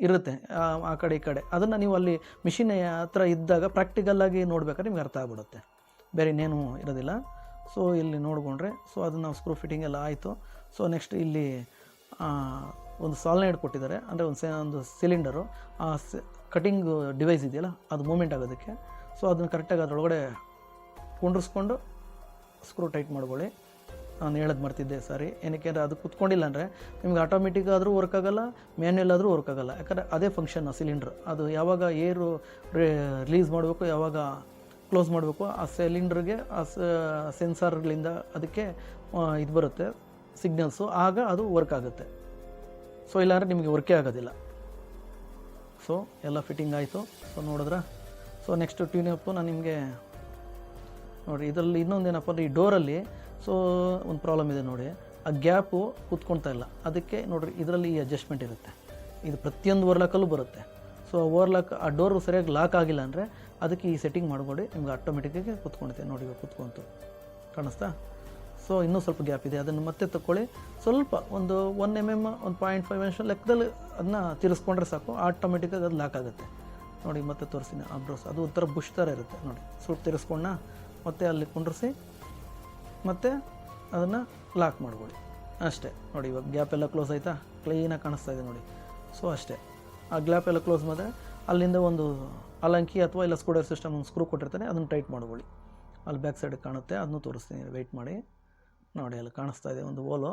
ಇರುತ್ತೆ ಆ ಕಡೆ ಈ ಕಡೆ, ಅದನ್ನು ನೀವು ಅಲ್ಲಿ ಮಿಷಿನ್ ಹತ್ರ ಇದ್ದಾಗ ಪ್ರಾಕ್ಟಿಕಲ್ಲಾಗಿ ನೋಡ್ಬೇಕಾದ್ರೆ ನಿಮ್ಗೆ ಅರ್ಥ ಆಗ್ಬಿಡುತ್ತೆ, ಬೇರೆ ಇನ್ನೇನು ಇರೋದಿಲ್ಲ. ಸೊ ಇಲ್ಲಿ ನೋಡಿಕೊಂಡ್ರೆ ಸೊ ಅದನ್ನು ನಾವು ಸ್ಕ್ರೂ ಫಿಟ್ಟಿಂಗ್ ಎಲ್ಲ ಆಯಿತು. ಸೊ ನೆಕ್ಸ್ಟ್ ಇಲ್ಲಿ ಒಂದು ಸಾಲ್ನೈಡ್ ಕೊಟ್ಟಿದ್ದಾರೆ, ಅಂದರೆ ಒಂದು ಸಿಲಿಂಡರು, ಆ ಕಟಿಂಗ್ ಡಿವೈಸ್ ಇದೆಯಲ್ಲ ಅದು ಮೂಮೆಂಟ್ ಆಗೋದಕ್ಕೆ. ಸೊ ಅದನ್ನು ಕರೆಕ್ಟಾಗಿ ಅದರೊಳಗಡೆ ಕುಂಡ್ರಿಸ್ಕೊಂಡು ಸ್ಕ್ರೂ ಟೈಟ್ ಮಾಡ್ಕೊಳ್ಳಿ. ನಾನು ಹೇಳೋದು ಮಾಡ್ತಿದ್ದೆ ಸಾರಿ, ಏನಕ್ಕೆ ಅಂದರೆ ಅದು ಕುತ್ಕೊಂಡಿಲ್ಲ ಅಂದರೆ ನಿಮ್ಗೆ ಆಟೋಮೆಟಿಕ್ ಆದರೂ ವರ್ಕ್ ಆಗೋಲ್ಲ, ಮ್ಯಾನ್ಯಲ್ ಆದರೂ ವರ್ಕ್ ಆಗೋಲ್ಲ. ಯಾಕಂದರೆ ಅದೇ ಫಂಕ್ಷನ್ ಸಿಲಿಂಡ್ರ್, ಅದು ಯಾವಾಗ ಏರು ರಿಲೀಸ್ ಮಾಡಬೇಕು, ಯಾವಾಗ ಕ್ಲೋಸ್ ಮಾಡಬೇಕು, ಆ ಸಿಲಿಂಡ್ರಿಗೆ ಆ ಸೆನ್ಸಾರ್ಗಳಿಂದ ಅದಕ್ಕೆ ಇದು ಬರುತ್ತೆ ಸಿಗ್ನಲ್ಸು, ಆಗ ಅದು ವರ್ಕ್ ಆಗುತ್ತೆ. ಸೊ ಇಲ್ಲಾಂದರೆ ನಿಮಗೆ ವರ್ಕೇ ಆಗೋದಿಲ್ಲ. ಸೊ ಎಲ್ಲ ಫಿಟ್ಟಿಂಗ್ ಆಯಿತು. ಸೊ ನೋಡಿದ್ರೆ ಸೊ ನೆಕ್ಸ್ಟ್ ಟ್ಯೂನಪ್ಪು ನಾನು ನಿಮಗೆ ನೋಡಿ, ಇದರಲ್ಲಿ ಇನ್ನೊಂದೇನಪ್ಪ ಅಂದರೆ ಈ ಡೋರಲ್ಲಿ ಸೊ ಒಂದು ಪ್ರಾಬ್ಲಮ್ ಇದೆ ನೋಡಿ, ಆ ಗ್ಯಾಪು ಕೂತ್ಕೊಳ್ತಾ ಇಲ್ಲ. ಅದಕ್ಕೆ ನೋಡಿರಿ ಇದರಲ್ಲಿ ಈ ಅಡ್ಜಸ್ಟ್ಮೆಂಟ್ ಇರುತ್ತೆ, ಇದು ಪ್ರತಿಯೊಂದು ವರ್ಲಾಕಲ್ಲೂ ಬರುತ್ತೆ. ಸೊ ಓವರ್ಲಾಕ್ ಆ ಡೋರು ಸರಿಯಾಗಿ ಲಾಕ್ ಆಗಿಲ್ಲ ಅಂದರೆ ಅದಕ್ಕೆ ಈ ಸೆಟ್ಟಿಂಗ್ ಮಾಡ್ಕೊಳ್ಳಿ, ನಿಮ್ಗೆ ಆಟೋಮೆಟಿಕ್ಕಾಗಿ ಕೂತ್ಕೊಂಡಿದೆ ನೋಡಿ, ಇವಾಗ ಕೂತ್ಕೊಂತು ಕಾಣಿಸ್ತಾ. ಸೊ ಇನ್ನೂ ಸ್ವಲ್ಪ ಗ್ಯಾಪ್ ಇದೆ, ಅದನ್ನು ಮತ್ತೆ ತಗೊಳ್ಳಿ. ಸ್ವಲ್ಪ ಒಂದು 1 mm 1.5 ನಿಮಿಷ ಲೆಕ್ಕದಲ್ಲಿ ಅದನ್ನ ತಿರ್ಸ್ಕೊಂಡ್ರೆ ಸಾಕು, ಆಟೋಮೆಟಿಕ್ಕಾಗಿ ಅದು ಲಾಕ್ ಆಗುತ್ತೆ ನೋಡಿ. ಮತ್ತೆ ತೋರಿಸ್ತೀನಿ ಆ ಬ್ರೋಸ್, ಅದು ಒಂಥರ ಬುಷ್ ಥರ ಇರುತ್ತೆ ನೋಡಿ. ಸ್ವಲ್ಪ ತಿರ್ಸ್ಕೊಂಡ ಮತ್ತೆ ಅಲ್ಲಿ ಕುಂಡ್ರಿಸಿ ಮತ್ತು ಅದನ್ನು ಲಾಕ್ ಮಾಡ್ಕೊಳ್ಳಿ ಅಷ್ಟೇ ನೋಡಿ. ಇವಾಗ ಗ್ಯಾಪ್ ಎಲ್ಲ ಕ್ಲೋಸ್ ಆಯಿತಾ, ಕ್ಲೀನಾಗಿ ಕಾಣಿಸ್ತಾ ಇದೆ ನೋಡಿ. ಸೊ ಅಷ್ಟೇ, ಆ ಗ್ಯಾಪ್ ಎಲ್ಲ ಕ್ಲೋಸ್ ಮಾಡಿದ್ರೆ ಅಲ್ಲಿಂದ ಒಂದು ಅಲಂಕಿ ಅಥವಾ ಇಲ್ಲ ಸ್ಕ್ರೂಡ್ರೈವರ್ ಸಿಸ್ಟಮ್ ಒಂದು ಸ್ಕ್ರೂ ಕೊಟ್ಟಿರ್ತಾನೆ, ಅದನ್ನು ಟೈಟ್ ಮಾಡ್ಕೊಳ್ಳಿ. ಅಲ್ಲಿ ಬ್ಯಾಕ್ ಸೈಡ್ ಕಾಣುತ್ತೆ, ಅದನ್ನು ತೋರಿಸ್ತೀನಿ, ವೆಯ್ಟ್ ಮಾಡಿ ನೋಡಿ. ಅಲ್ಲಿ ಕಾಣಿಸ್ತಾ ಇದೆ ಒಂದು ಓಲು.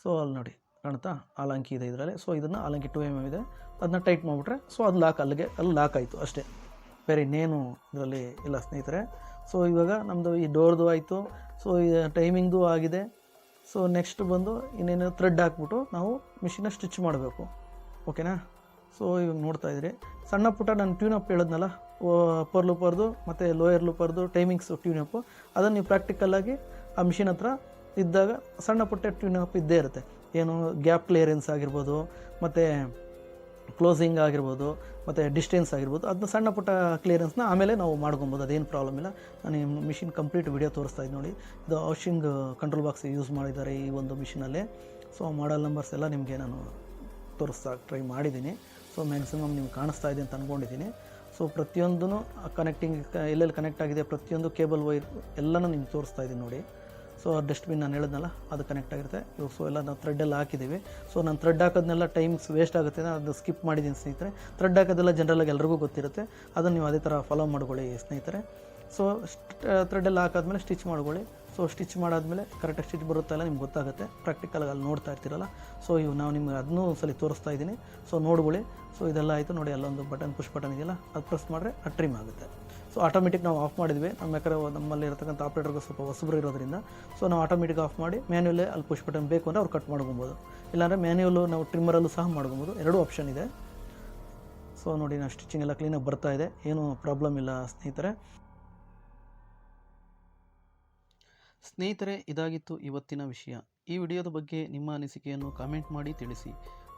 ಸೊ ಅಲ್ಲಿ ನೋಡಿ ಕಾಣುತ್ತಾ, ಅಲಂಕಿ ಇದೆ ಇದರಲ್ಲಿ. ಸೊ ಇದನ್ನು ಅಲಂಕಿ 2 mm ಇದೆ, ಅದನ್ನ ಟೈಟ್ ಮಾಡಿಬಿಟ್ರೆ ಸೊ ಅದು ಲಾಕ್, ಅಲ್ಲಿ ಲಾಕ್ ಆಯಿತು ಅಷ್ಟೇ, ಬೇರೆ ಇನ್ನೇನು ಇದರಲ್ಲಿ ಇಲ್ಲ ಸ್ನೇಹಿತರೆ. ಸೊ ಇವಾಗ ನಮ್ಮದು ಈ ಡೋರ್ದು ಆಯಿತು, ಸೊ ಈ ಟೈಮಿಂಗ್ದು ಆಗಿದೆ. ಸೊ ನೆಕ್ಸ್ಟ್ ಬಂದು ಇನ್ನೇನು ಥ್ರೆಡ್ ಹಾಕ್ಬಿಟ್ಟು ನಾವು ಮಿಷಿನ ಸ್ಟಿಚ್ ಮಾಡಬೇಕು, ಓಕೆನಾ. ಸೊ ಇವಾಗ ನೋಡ್ತಾ ಇದ್ರಿ ಸಣ್ಣ ಪುಟ್ಟ ನಾನು ಟ್ಯೂನಪ್ ಹೇಳಿದ್ನಲ್ಲ, ಅಪ್ಪರ್ ಲೂಪರ್ದು ಮತ್ತು ಲೋಯರ್ ಲೂಪರ್ದು ಟೈಮಿಂಗ್ಸು ಟ್ಯೂನಪ್ಪು, ಅದನ್ನು ನೀವು ಪ್ರಾಕ್ಟಿಕಲಾಗಿ ಆ ಮಿಷಿನ್ ಹತ್ರ ಇದ್ದಾಗ ಸಣ್ಣ ಪುಟ್ಟ ಟ್ಯೂನಪ್ ಇದ್ದೇ ಇರುತ್ತೆ. ಏನು ಗ್ಯಾಪ್ ಕ್ಲಿಯರೆನ್ಸ್ ಆಗಿರ್ಬೋದು, ಮತ್ತು ಕ್ಲೋಸಿಂಗ್ ಆಗಿರ್ಬೋದು, ಮತ್ತು ಡಿಸ್ಟೆನ್ಸ್ ಆಗಿರ್ಬೋದು, ಅದನ್ನ ಸಣ್ಣ ಪುಟ್ಟ ಕ್ಲಿಯರೆನ್ಸ್ನ ಆಮೇಲೆ ನಾವು ಮಾಡ್ಕೊಬೋದು, ಅದೇನು ಪ್ರಾಬ್ಲಮ್ ಇಲ್ಲ. ನಾನು ಈ ಮಿಷಿನ್ ಕಂಪ್ಲೀಟ್ ವಿಡಿಯೋ ತೋರಿಸ್ತಾ ಇದ್ದೀನಿ ನೋಡಿ. ಇದು ವಾಷಿಂಗ್ ಕಂಟ್ರೋಲ್ ಬಾಕ್ಸ್ ಯೂಸ್ ಮಾಡಿದ್ದಾರೆ ಈ ಒಂದು ಮಿಷಿನಲ್ಲಿ. ಸೊ ಮಾಡಲ್ ನಂಬರ್ಸ್ ಎಲ್ಲ ನಿಮಗೆ ನಾನು ತೋರಿಸ್ತಾ ಟ್ರೈ ಮಾಡಿದ್ದೀನಿ. ಸೊ ಮ್ಯಾಕ್ಸಿಮಮ್ ನಿಮ್ಗೆ ಕಾಣಿಸ್ತಾ ಇದೆ ಅಂತ ಅಂದ್ಕೊಂಡಿದ್ದೀನಿ. ಸೊ ಪ್ರತಿಯೊಂದೂ ಕನೆಕ್ಟಿಂಗ್ ಎಲ್ಲೆಲ್ಲಿ ಕನೆಕ್ಟ್ ಆಗಿದೆ, ಪ್ರತಿಯೊಂದು ಕೇಬಲ್ ವೈರ್ ಎಲ್ಲನೂ ನಿಮ್ಗೆ ತೋರಿಸ್ತಾ ಇದ್ದೀನಿ ನೋಡಿ. ಸೊ ಡಸ್ಟ್ಬಿನ್ ನಾನು ಹೇಳಿದ್ನಲ್ಲ ಅದು ಕನೆಕ್ಟ್ ಆಗಿರುತ್ತೆ. ಇವಾಗ ಸೊ ಎಲ್ಲ ನಾವು ಥ್ರೆಡ್ ಎಲ್ಲ ಹಾಕಿದ್ದೀವಿ. ಸೊ ನಾನು ಥ್ರೆಡ್ ಹಾಕೋದನ್ನೆಲ್ಲ ಟೈಮ್ಸ್ ವೇಸ್ಟ್ ಆಗುತ್ತೆ, ಅದು ಸ್ಕಿಪ್ ಮಾಡಿದ್ದೀನಿ ಸ್ನೇಹಿತರೆ. ಥ್ರೆಡ್ ಹಾಕೋದೆಲ್ಲ ಜನರಲಾಗಿ ಎಲ್ರಿಗೂ ಗೊತ್ತಿರುತ್ತೆ, ಅದನ್ನು ನೀವು ಅದೇ ಥರ ಫಾಲೋ ಮಾಡ್ಕೊಳ್ಳಿ ಸ್ನೇಹಿತರೆ. ಸೊ ಥ್ರೆಡ್ ಹಾಕಾದ್ಮೇಲೆ ಸ್ಟಿಚ್ ಮಾಡ್ಕೊಳ್ಳಿ. ಸೊ ಸ್ಟಿಚ್ ಮಾಡಾದಮೇಲೆ ಕರೆಕ್ಟಾಗಿ ಸ್ಟಿಚ್ ಬರುತ್ತಾ ಇಲ್ಲ ನಿಮ್ಗೆ ಗೊತ್ತಾಗುತ್ತೆ, ಪ್ರಾಕ್ಟಿಕಲಾಗಿ ಅಲ್ಲಿ ನೋಡ್ತಾ ಇರ್ತೀರಲ್ಲ. ಸೊ ಇವು ನಾವು ನಿಮ್ಗೆ ಅದನ್ನೂ ಒಂದ್ಸಲ ತೋರಿಸ್ತಾ ಇದ್ದೀನಿ. ಸೊ ನೋಡ್ಕೊಳ್ಳಿ. ಸೊ ಇದೆಲ್ಲ ಆಯಿತು ನೋಡಿ, ಅಲ್ಲೊಂದು ಬಟನ್ ಪುಷ್ ಬಟನ್ ಇದೆಯಲ್ಲ, ಅದು ಪ್ರೆಸ್ ಮಾಡಿದ್ರೆ ಅದು ಟ್ರಿಮ್ ಆಗುತ್ತೆ. ಸೊ ಆಟೋಮೆಟಿಕ್ ನಾವು ಆಫ್ ಮಾಡಿದ್ವಿ, ನಮ್ಮ ಯಾಕಂದರೆ ನಮ್ಮಲ್ಲಿ ಇರತಕ್ಕಂಥ ಆಪ್ರೇಟರ್ಗೆ ಸ್ವಲ್ಪ ಹೊಸಬ್ರು ಇರೋದ್ರಿಂದ ಸೊ ನಾವು ಆಟೋಮೆಟಿಕ್ ಆಫ್ ಮಾಡಿ ಮ್ಯಾನ್ಯುವಲ್ಲೇ ಅಲ್ಲಿ ಪುಷ್ ಬಟನ್ ಬೇಕು ಅಂದರೆ ಅವ್ರು ಕಟ್ ಮಾಡ್ಕೊಬೋದು, ಇಲ್ಲಾಂದರೆ ಮ್ಯಾನ್ಯುವಲ್ಲು ನಾವು ಟ್ರಿಮ್ಮರಲ್ಲೂ ಸಹ ಮಾಡ್ಕೊಬೋದು, ಎರಡೂ ಆಪ್ಷನ್ ಇದೆ. ಸೊ ನೋಡಿ ನಾನು ಸ್ಟಿಚಿಂಗ್ ಎಲ್ಲ ಕ್ಲೀನಾಗಿ ಬರ್ತಾ ಇದೆ, ಏನೂ ಪ್ರಾಬ್ಲಮ್ ಇಲ್ಲ ಸ್ನೇಹಿತರೆ. ಇದಾಗಿತ್ತು ಇವತ್ತಿನ ವಿಷಯ. ಈ ವಿಡಿಯೋದ ಬಗ್ಗೆ ನಿಮ್ಮ ಅನಿಸಿಕೆಯನ್ನು ಕಾಮೆಂಟ್ ಮಾಡಿ ತಿಳಿಸಿ,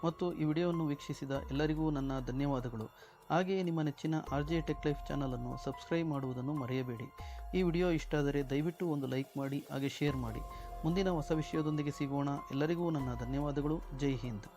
ಮತ್ತು ಈ ವಿಡಿಯೋವನ್ನು ವೀಕ್ಷಿಸಿದ ಎಲ್ಲರಿಗೂ ನನ್ನ ಧನ್ಯವಾದಗಳು. ಹಾಗೆಯೇ ನಿಮ್ಮ ನೆಚ್ಚಿನ RJ Tech Life ಚಾನಲನ್ನು ಸಬ್ಸ್ಕ್ರೈಬ್ ಮಾಡುವುದನ್ನು ಮರೆಯಬೇಡಿ. ಈ ವಿಡಿಯೋ ಇಷ್ಟ ಆದರೆ ದಯವಿಟ್ಟು ಒಂದು ಲೈಕ್ ಮಾಡಿ, ಹಾಗೆ ಶೇರ್ ಮಾಡಿ. ಮುಂದಿನ ಹೊಸ ವಿಷಯದೊಂದಿಗೆ ಸಿಗೋಣ. ಎಲ್ಲರಿಗೂ ನನ್ನ ಧನ್ಯವಾದಗಳು. ಜೈ ಹಿಂದ್.